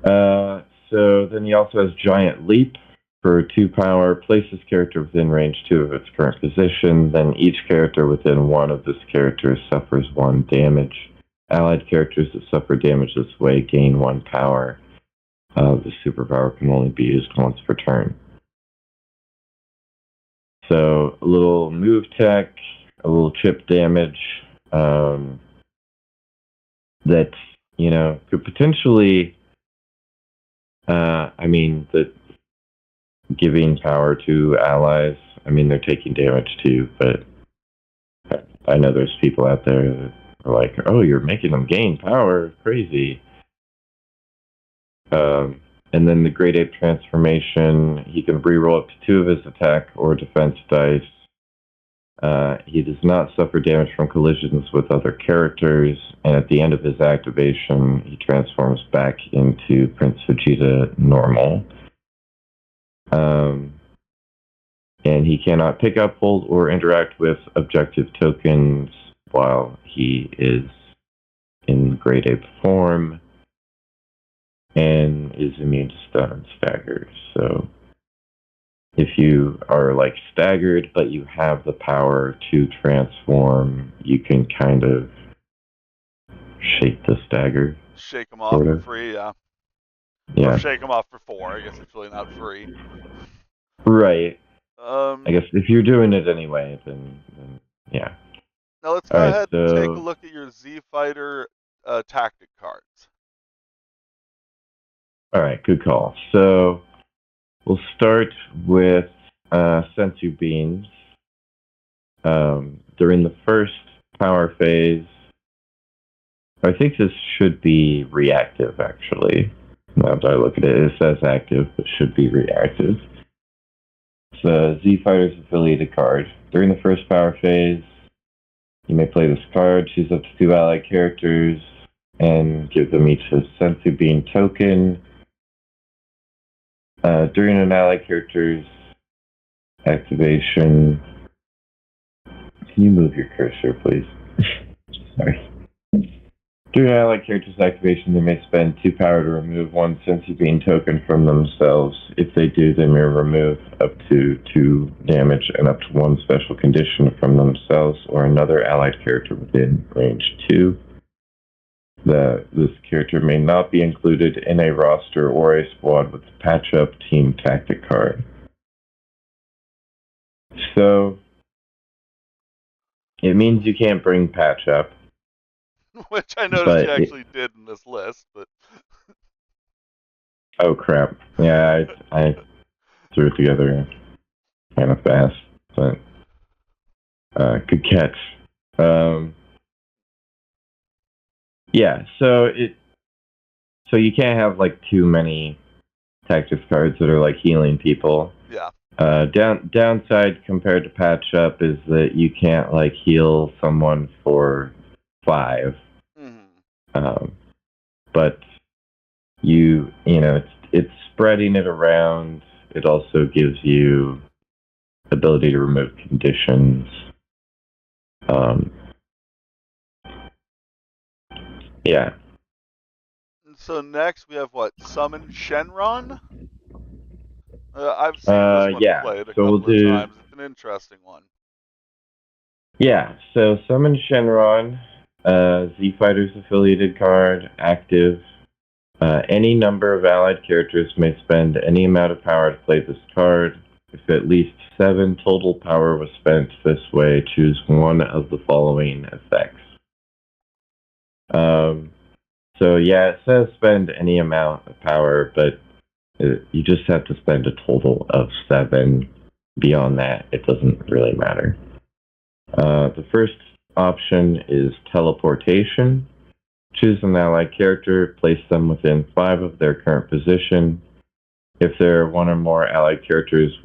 S2: So then he also has Giant Leap for 2 power. Place this character within range 2 of its current position. Then each character within 1 of this character suffers 1 damage. Allied characters that suffer damage this way gain 1 power. The superpower can only be used once per turn. So a little move tech, a little chip damage that, could potentially, that giving power to allies, they're taking damage too, but I know there's people out there that are like, oh, you're making them gain power, crazy. and then the Great Ape transformation, he can reroll up to 2 of his attack or defense dice. He does not suffer damage from collisions with other characters, and at the end of his activation, he transforms back into Prince Vegeta normal. And he cannot pick up, hold, or interact with objective tokens while he is in Great Ape form, and is immune to stun and stagger. So if you are like staggered, but you have the power to transform, you can kind of shake the stagger.
S1: Shake them off
S2: Sort
S1: for
S2: of.
S1: free, yeah.
S2: Yeah.
S1: Or shake them off for 4. I guess it's really not free.
S2: Right. I guess if you're doing it anyway, then yeah.
S1: Now let's go
S2: All right,
S1: ahead and take a
S2: so
S1: look at your Z-Fighter tactic cards.
S2: all right, good call. So we'll start with sensu beans. During the first power phase, I think this should be reactive, actually. Now that I look at it, it says active, but should be reactive. It's a Z-Fighters affiliated card. During the first power phase, you may play this card, choose up to 2 allied characters, and give them each a sensu bean token. During an allied character's activation, can you move your cursor, please? Sorry. During an allied character's activation, they may spend 2 power to remove 1 sensu bean token from themselves. If they do, they may remove up to 2 damage and up to 1 special condition from themselves or another allied character within range 2. This character may not be included in a roster or a squad with the patch-up team tactic card. So it means you can't bring patch-up.
S1: Which I noticed you actually did in this list, but
S2: oh crap! Yeah, I threw it together kind of fast, but good catch. Yeah, so you can't have like too many tactics cards that are like healing people.
S1: Yeah.
S2: Downside compared to patch up is that you can't like heal someone for 5. But you know, it's spreading it around. It also gives you ability to remove conditions. Yeah.
S1: So next we have what? Summon Shenron? I've seen this one played a couple of times. It's an interesting one.
S2: Yeah, so Summon Shenron, Z-Fighters affiliated card, active. Any number of allied characters may spend any amount of power to play this card. If at least 7 total power was spent this way, choose one of the following effects. So yeah, it says spend any amount of power, but you just have to spend a total of 7. Beyond that, it doesn't really matter. The first option is teleportation. Choose an allied character, place them within 5 of their current position. If there are 1 or more allied characters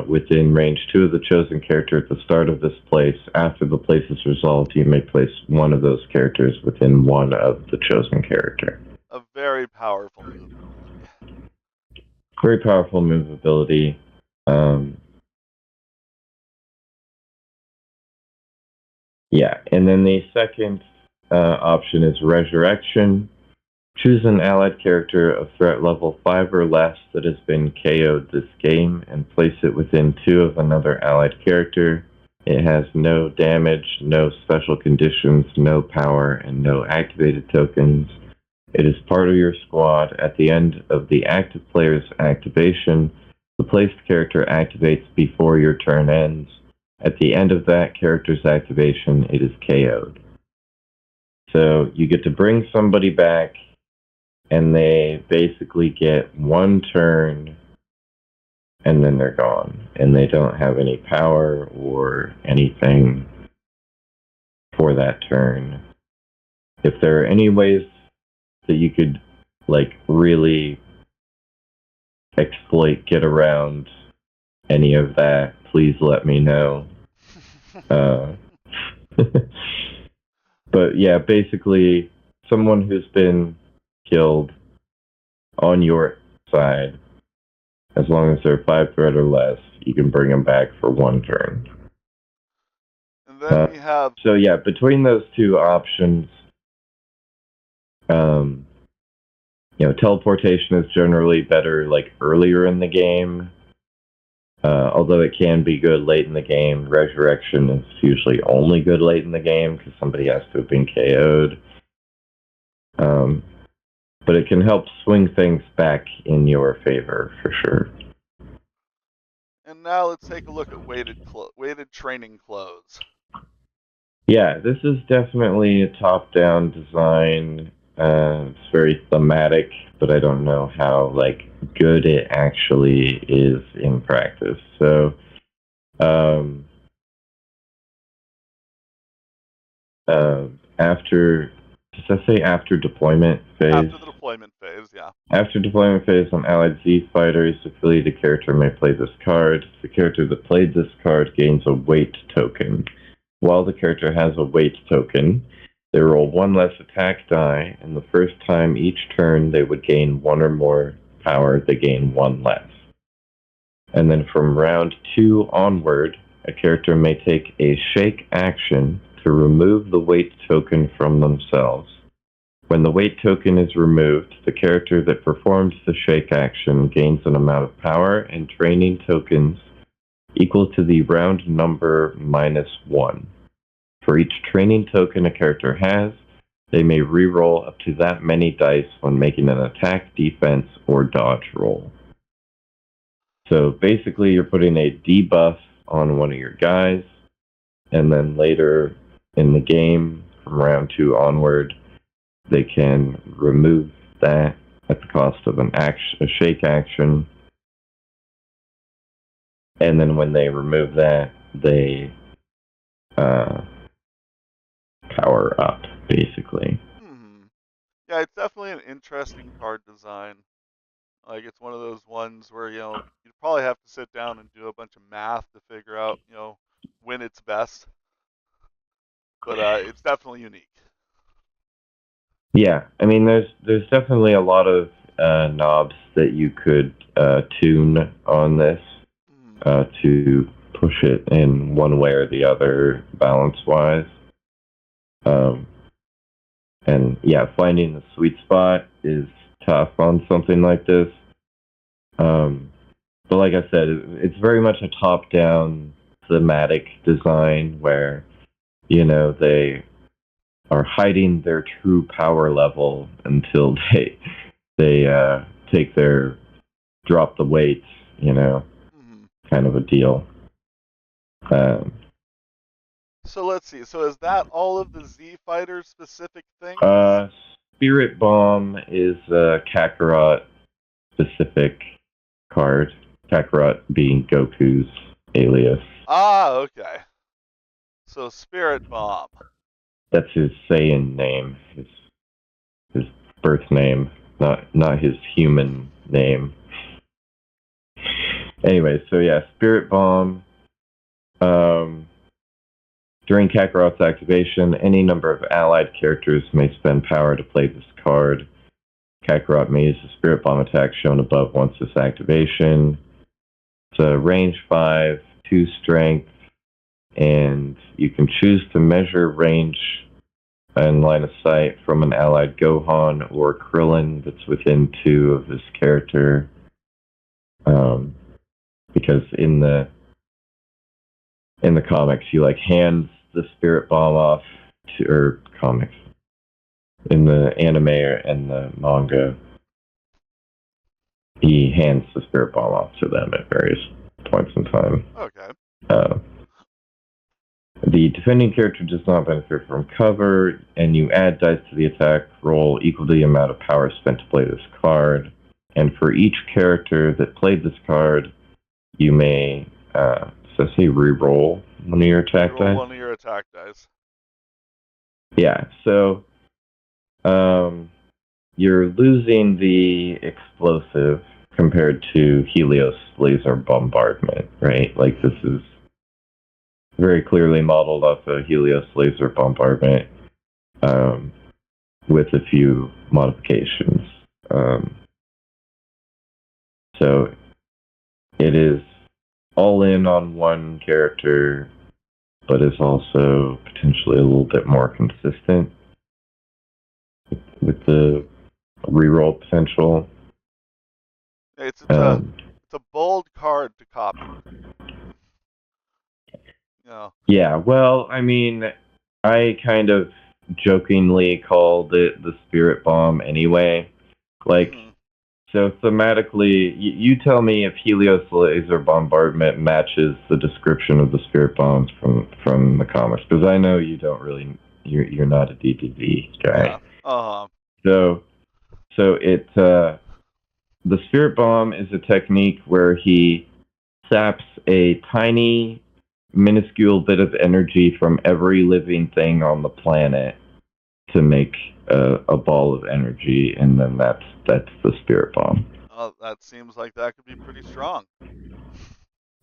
S2: within range 2 of the chosen character at the start of this place, after the place is resolved, you may place one of those characters within 1 of the chosen character.
S1: A very powerful move.
S2: Very powerful move ability. Yeah, and then the second option is resurrection. Choose an allied character of threat level 5 or less that has been KO'd this game and place it within 2 of another allied character. It has no damage, no special conditions, no power, and no activated tokens. It is part of your squad. At the end of the active player's activation, the placed character activates before your turn ends. At the end of that character's activation, it is KO'd. So you get to bring somebody back, and they basically get 1 turn, and then they're gone. And they don't have any power or anything for that turn. If there are any ways that you could, like, really exploit, get around any of that, please let me know. Uh, but yeah, basically, someone who's been killed on your side, as long as they're 5 threat or less, you can bring them back for 1 turn.
S1: And then we have...
S2: So yeah, between those two options, teleportation is generally better like earlier in the game. Although it can be good late in the game, resurrection is usually only good late in the game because somebody has to have been KO'd. But it can help swing things back in your favor for sure.
S1: And now let's take a look at weighted training clothes.
S2: Yeah, this is definitely a top-down design. It's very thematic, but I don't know how good it actually is in practice. So, after, does that say after deployment phase?
S1: After the deployment phase, yeah.
S2: After deployment phase on allied Z-Fighters, affiliated character may play this card. The character that played this card gains a weight token. While the character has a weight token, they roll 1 less attack die, and the first time each turn they would gain 1 or more power, they gain 1 less. And then from round 2 onward, a character may take a shake action to remove the weight token from themselves. When the weight token is removed, the character that performs the shake action gains an amount of power and training tokens equal to the round number -1. For each training token a character has, they may reroll up to that many dice when making an attack, defense, or dodge roll. So basically you're putting a debuff on one of your guys, and then later in the game, from round 2 onward, they can remove that at the cost of a shake action. And then when they remove that, they power up, basically.
S1: Yeah, it's definitely an interesting card design. It's one of those ones where, you'd probably have to sit down and do a bunch of math to figure out, when it's best. But it's definitely unique.
S2: Yeah, I mean, there's definitely a lot of knobs that you could tune on this to push it in one way or the other, balance-wise. And yeah, finding the sweet spot is tough on something like this. But like I said, it's very much a top-down thematic design where, they are hiding their true power level until they drop the weights, kind of a deal.
S1: So let's see. So is that all of the Z-Fighter specific things?
S2: Spirit Bomb is a Kakarot specific card. Kakarot being Goku's alias.
S1: Ah, okay. So Spirit Bomb.
S2: That's his Saiyan name. His birth name, not his human name. Anyway, so yeah, Spirit Bomb. During Kakarot's activation, any number of allied characters may spend power to play this card. Kakarot may use the Spirit Bomb attack shown above once this activation. It's a range 5, 2 strength, and you can choose to measure range and line of sight from an allied Gohan or Krillin that's within 2 of this character. Because in the comics, he hands the Spirit Bomb off to, or comics, in the anime and the manga, he hands the Spirit Bomb off to them at various points in time.
S1: Okay.
S2: The defending character does not benefit from cover, and you add dice to the attack roll equal to the amount of power spent to play this card. And for each character that played this card, you may, so say re-roll one of your attack dice?
S1: One of your attack dice.
S2: Yeah, so you're losing the explosive compared to Helios laser bombardment, right? Like this is very clearly modeled off of Helios laser bombardment, with a few modifications. So it is all in on one character, but is also potentially a little bit more consistent with the reroll potential.
S1: It's a bold card to copy.
S2: Yeah, well, I mean, I kind of jokingly called it the Spirit Bomb anyway. Like, so thematically, you tell me if Helios laser bombardment matches the description of the Spirit Bombs from the comics, because I know you don't really, you're not a DBZ guy.
S1: Yeah.
S2: So it the Spirit Bomb is a technique where he saps a tiny, minuscule bit of energy from every living thing on the planet to make a ball of energy, and then that's the Spirit Bomb.
S1: That seems like that could be pretty strong.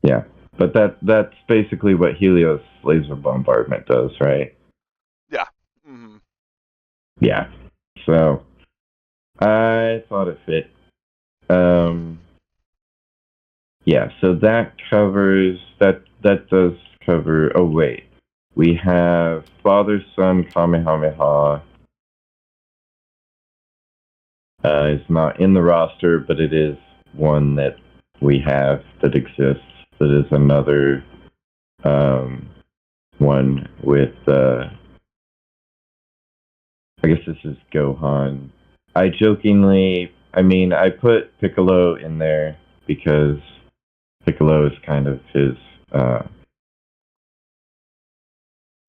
S2: Yeah, but that's basically what Helios laser bombardment does, right?
S1: Yeah. Mm-hmm.
S2: Yeah. So I thought it fit. Yeah, so that covers that does cover. Oh wait, we have Father Son Kamehameha. It's not in the roster, but it is one that we have that exists. That is another one with. I guess this is Gohan. I put Piccolo in there because Piccolo is kind of his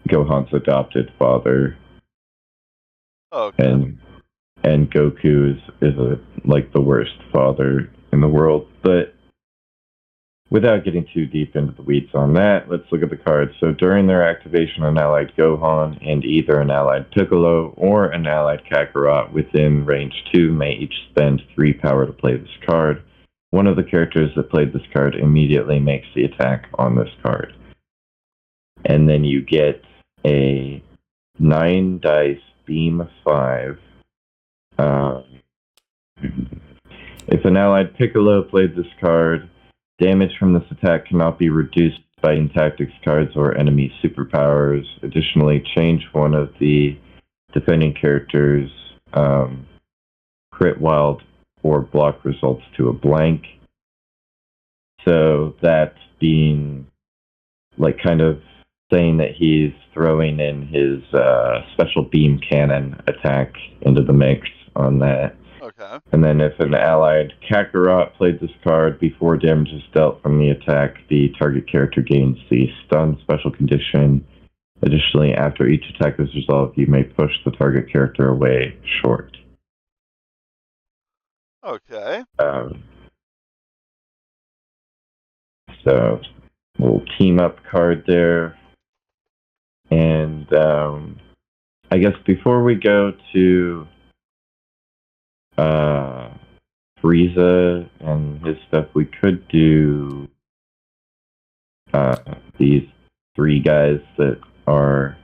S2: Gohan's adopted father.
S1: Okay.
S2: And Goku is like the worst father in the world. But without getting too deep into the weeds on that, let's look at the cards. So during their activation, an allied Gohan and either an allied Piccolo or an allied Kakarot within range 2 may each spend 3 power to play this card. One of the characters that played this card immediately makes the attack on this card. And then you get a 9 dice beam 5. If an allied Piccolo played this card, damage from this attack cannot be reduced by tactics cards or enemy superpowers. Additionally, change one of the defending characters' crit, wild, or block results to a blank. So that being like kind of saying that he's throwing in his special beam cannon attack into the mix on that.
S1: Okay.
S2: And then if an allied Kakarot played this card, before damage is dealt from the attack, the target character gains the stun special condition. Additionally, after each attack is resolved, you may push the target character away short.
S1: Okay.
S2: So, little team up card there. And I guess before we go to Frieza and his stuff, we could do these 3 guys that are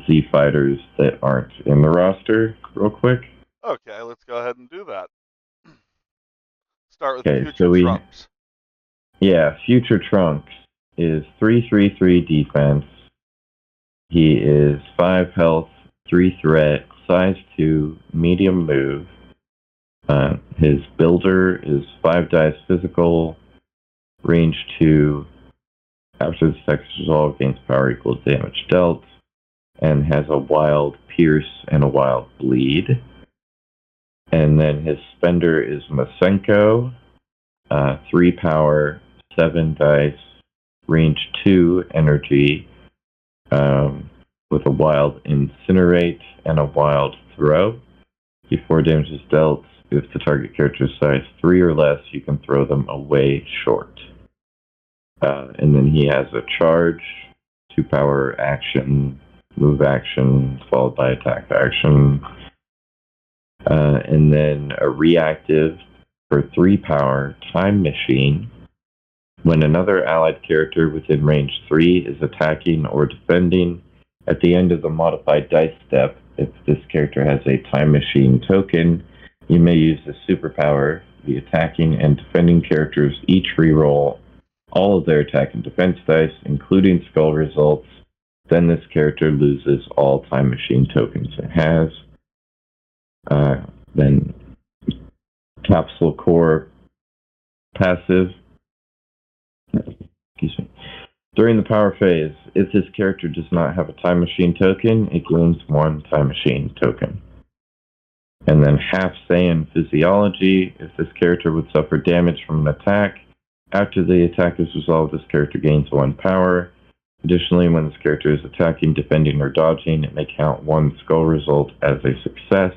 S2: Z-Fighters that aren't in the roster real quick.
S1: Okay, let's go ahead and do that. Start with
S2: Okay,
S1: Future Trunks.
S2: Yeah, Future Trunks is 3/3/3 defense. He is 5 health, 3 threat, size 2, medium move. His builder is 5 dice physical, range 2. After the attack is resolved, gains power equals damage dealt, and has a wild pierce and a wild bleed. And then his spender is Masenko, 3 power, 7 dice, range 2 energy, with a wild incinerate and a wild throw. Before damage is dealt, if the target character is size 3 or less, you can throw them away short. And then he has a charge, 2 power action, move action, followed by attack action. And then a reactive for 3 power Time Machine. When another allied character within range 3 is attacking or defending, at the end of the modified dice step, if this character has a Time Machine token, you may use this superpower. The attacking and defending characters each reroll all of their attack and defense dice, including skull results. Then this character loses all Time Machine tokens it has. Then Capsule Core passive. Excuse me. During the power phase, if this character does not have a Time Machine token, it gains 1 Time Machine token. And then Half Saiyan Physiology. If this character would suffer damage from an attack, after the attack is resolved, this character gains 1 power. Additionally, when this character is attacking, defending, or dodging, it may count 1 skull result as a success,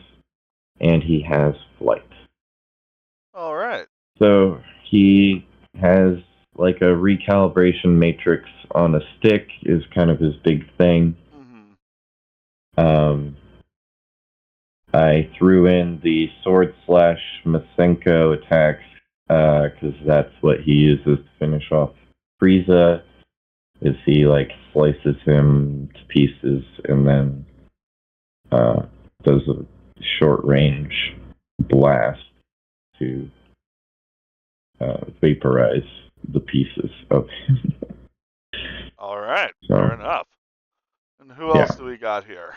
S2: and he has flight.
S1: All right.
S2: So he has like a recalibration matrix on a stick is kind of his big thing.
S1: Mm-hmm.
S2: I threw in the sword slash Masenko attacks because that's what he uses to finish off Frieza. Is he like slices him to pieces and then does a short range blast to vaporize the pieces of him.
S1: All right.
S2: So,
S1: fair enough. And who else do we got here?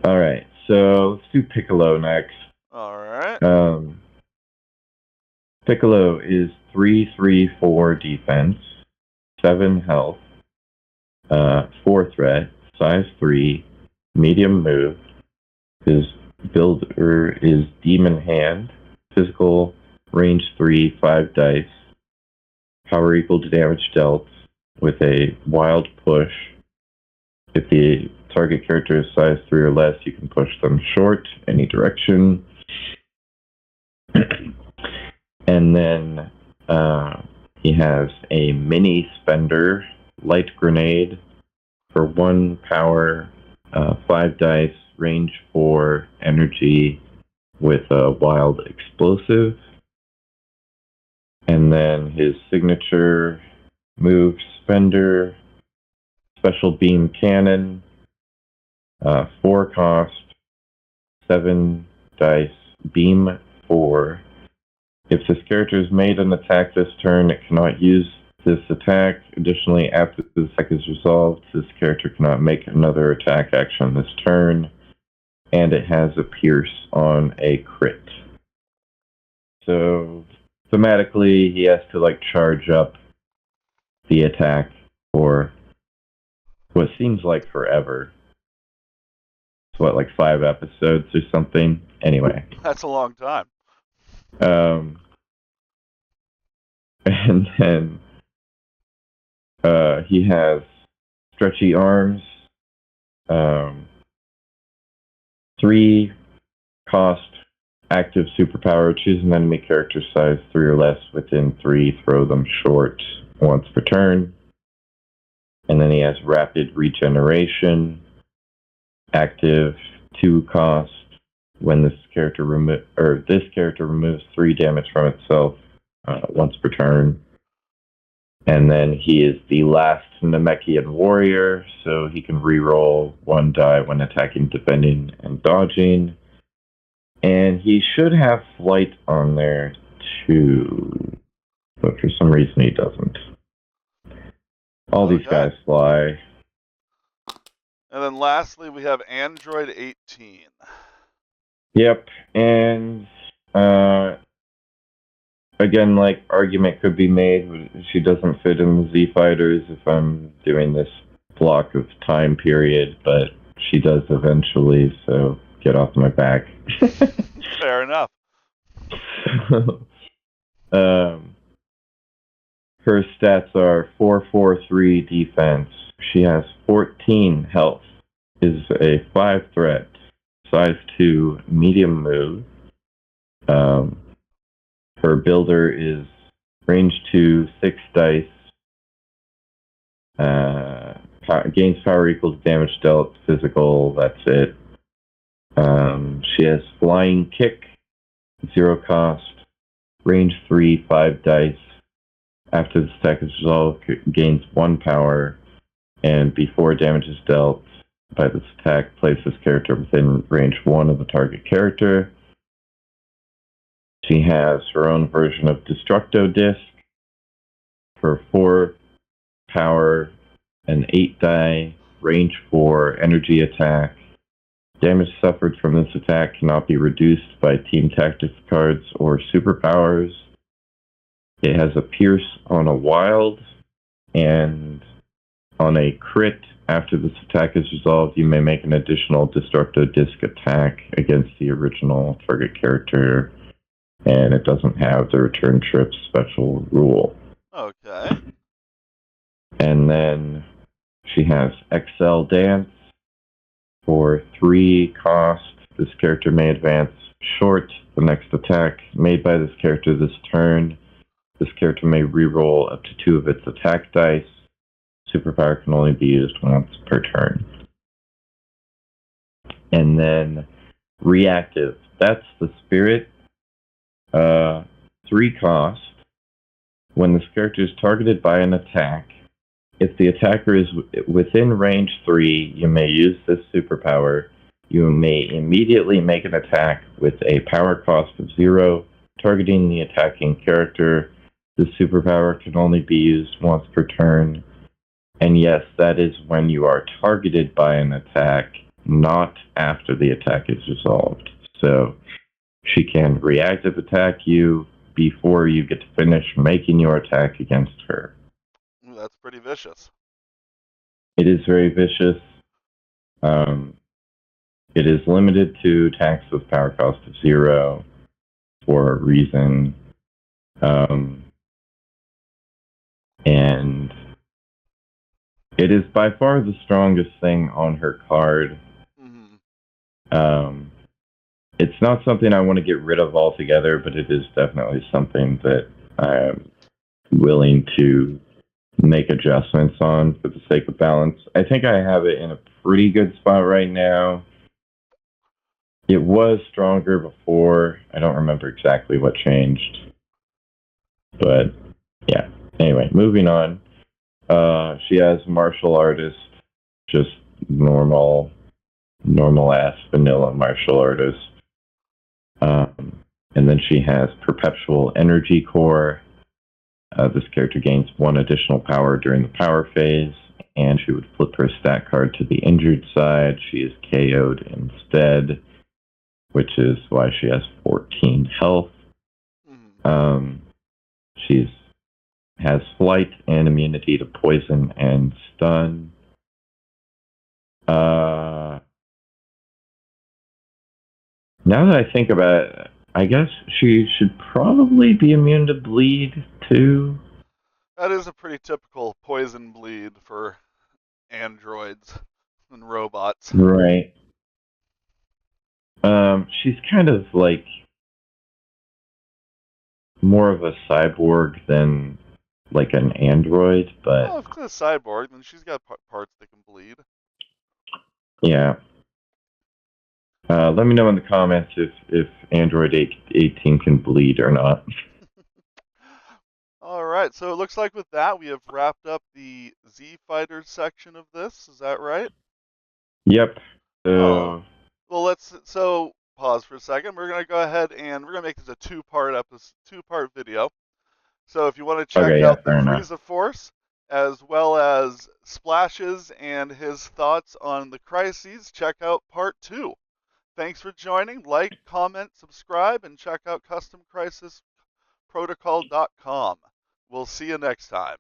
S2: All right. So let's do Piccolo next.
S1: All right.
S2: Piccolo is 3/3/4 defense, 7 health, 4 threat, size 3, medium move. His builder is Demon Hand, physical, range 3, 5 dice, power equal to damage dealt, with a wild push. If the target character is size 3 or less, you can push them short, any direction. And then he has a mini spender, light grenade, for 1 power, 5 dice, range 4, energy, with a wild explosive. And then his signature move, spender, special beam cannon, 4 cost, 7 dice, beam 4. If this character has made an attack this turn, it cannot use this attack. Additionally, after the attack is resolved, this character cannot make another attack action this turn, and it has a pierce on a crit. So thematically, he has to like charge up the attack for what seems like forever. It's what, like 5 episodes or something? Anyway.
S1: That's a long time.
S2: And then he has stretchy arms, 3 cost, active superpower, choose an enemy character size 3 or less within 3, throw them short once per turn. And then he has rapid regeneration, active, 2 cost, when this character removes 3 damage from itself once per turn. And then he is the last Namekian warrior, so he can reroll 1 die when attacking, defending, and dodging. And he should have flight on there too, but for some reason he doesn't. All these guys fly.
S1: And then lastly, we have Android 18.
S2: Yep, and again, like, argument could be made, she doesn't fit in the Z-Fighters if I'm doing this block of time period, but she does eventually, so get off my back.
S1: Fair enough.
S2: Her stats are 4/4/3 defense. She has 14 health, is a 5 threat, size 2, medium move. Her builder is range 2, 6 dice, gains power equal to damage dealt, physical, that's it. She has flying kick, 0 cost, range 3, 5 dice. After this attack is resolved, gains 1 power, and before damage is dealt by this attack, place this character within range 1 of the target character. She has her own version of Destructo Disc for 4 power, an 8 die, range 4, energy attack. Damage suffered from this attack cannot be reduced by team tactics cards or superpowers. It has a pierce on a wild, and on a crit, after this attack is resolved, you may make an additional Destructo Disc attack against the original target character, and it doesn't have the return trip special rule.
S1: Okay.
S2: And then she has XL Dance for 3 cost. This character may advance short the next attack made by this character this turn. This character may reroll up to 2 of its attack dice. Superpower can only be used once per turn. And then reactive. That's the spirit. 3 cost. When this character is targeted by an attack, if the attacker is within range 3, you may use this superpower. You may immediately make an attack with a power cost of 0, targeting the attacking character. This superpower can only be used once per turn. And yes, that is when you are targeted by an attack, not after the attack is resolved. So she can reactive attack you before you get to finish making your attack against her.
S1: That's pretty vicious.
S2: It is very vicious. It is limited to attacks with power cost of 0 for a reason. And it is by far the strongest thing on her card.
S1: Mm-hmm.
S2: It's not something I want to get rid of altogether, but it is definitely something that I am willing to make adjustments on for the sake of balance. I think I have it in a pretty good spot right now. It was stronger before. I don't remember exactly what changed. But, yeah. Anyway, moving on. She has martial artist, just normal ass vanilla martial artist. And then she has perpetual energy core. This character gains 1 additional power during the power phase, and she would flip her stat card to the injured side. She is KO'd instead, which is why she has 14 health. She has flight and immunity to poison and stun. Now that I think about it, I guess she should probably be immune to bleed, too.
S1: That is a pretty typical poison bleed for androids and robots.
S2: Right. She's kind of like more of a cyborg than like an android, but
S1: Well, if it's a cyborg, then she's got parts that can bleed.
S2: yeah. Let me know in the comments if Android 18 can bleed or not.
S1: All right, so it looks like with that we have wrapped up the Z-Fighters section of this. Is that right?
S2: Yep.
S1: Oh, well, so pause for a second. We're gonna go ahead and we're gonna make this a two-part video. So if you want to check
S2: Okay, yeah,
S1: out the
S2: fair enough.
S1: Frieza Force, as well as Splashes and his thoughts on the crises, check out part 2. Thanks for joining. Like, comment, subscribe, and check out CustomCrisisProtocol.com. We'll see you next time.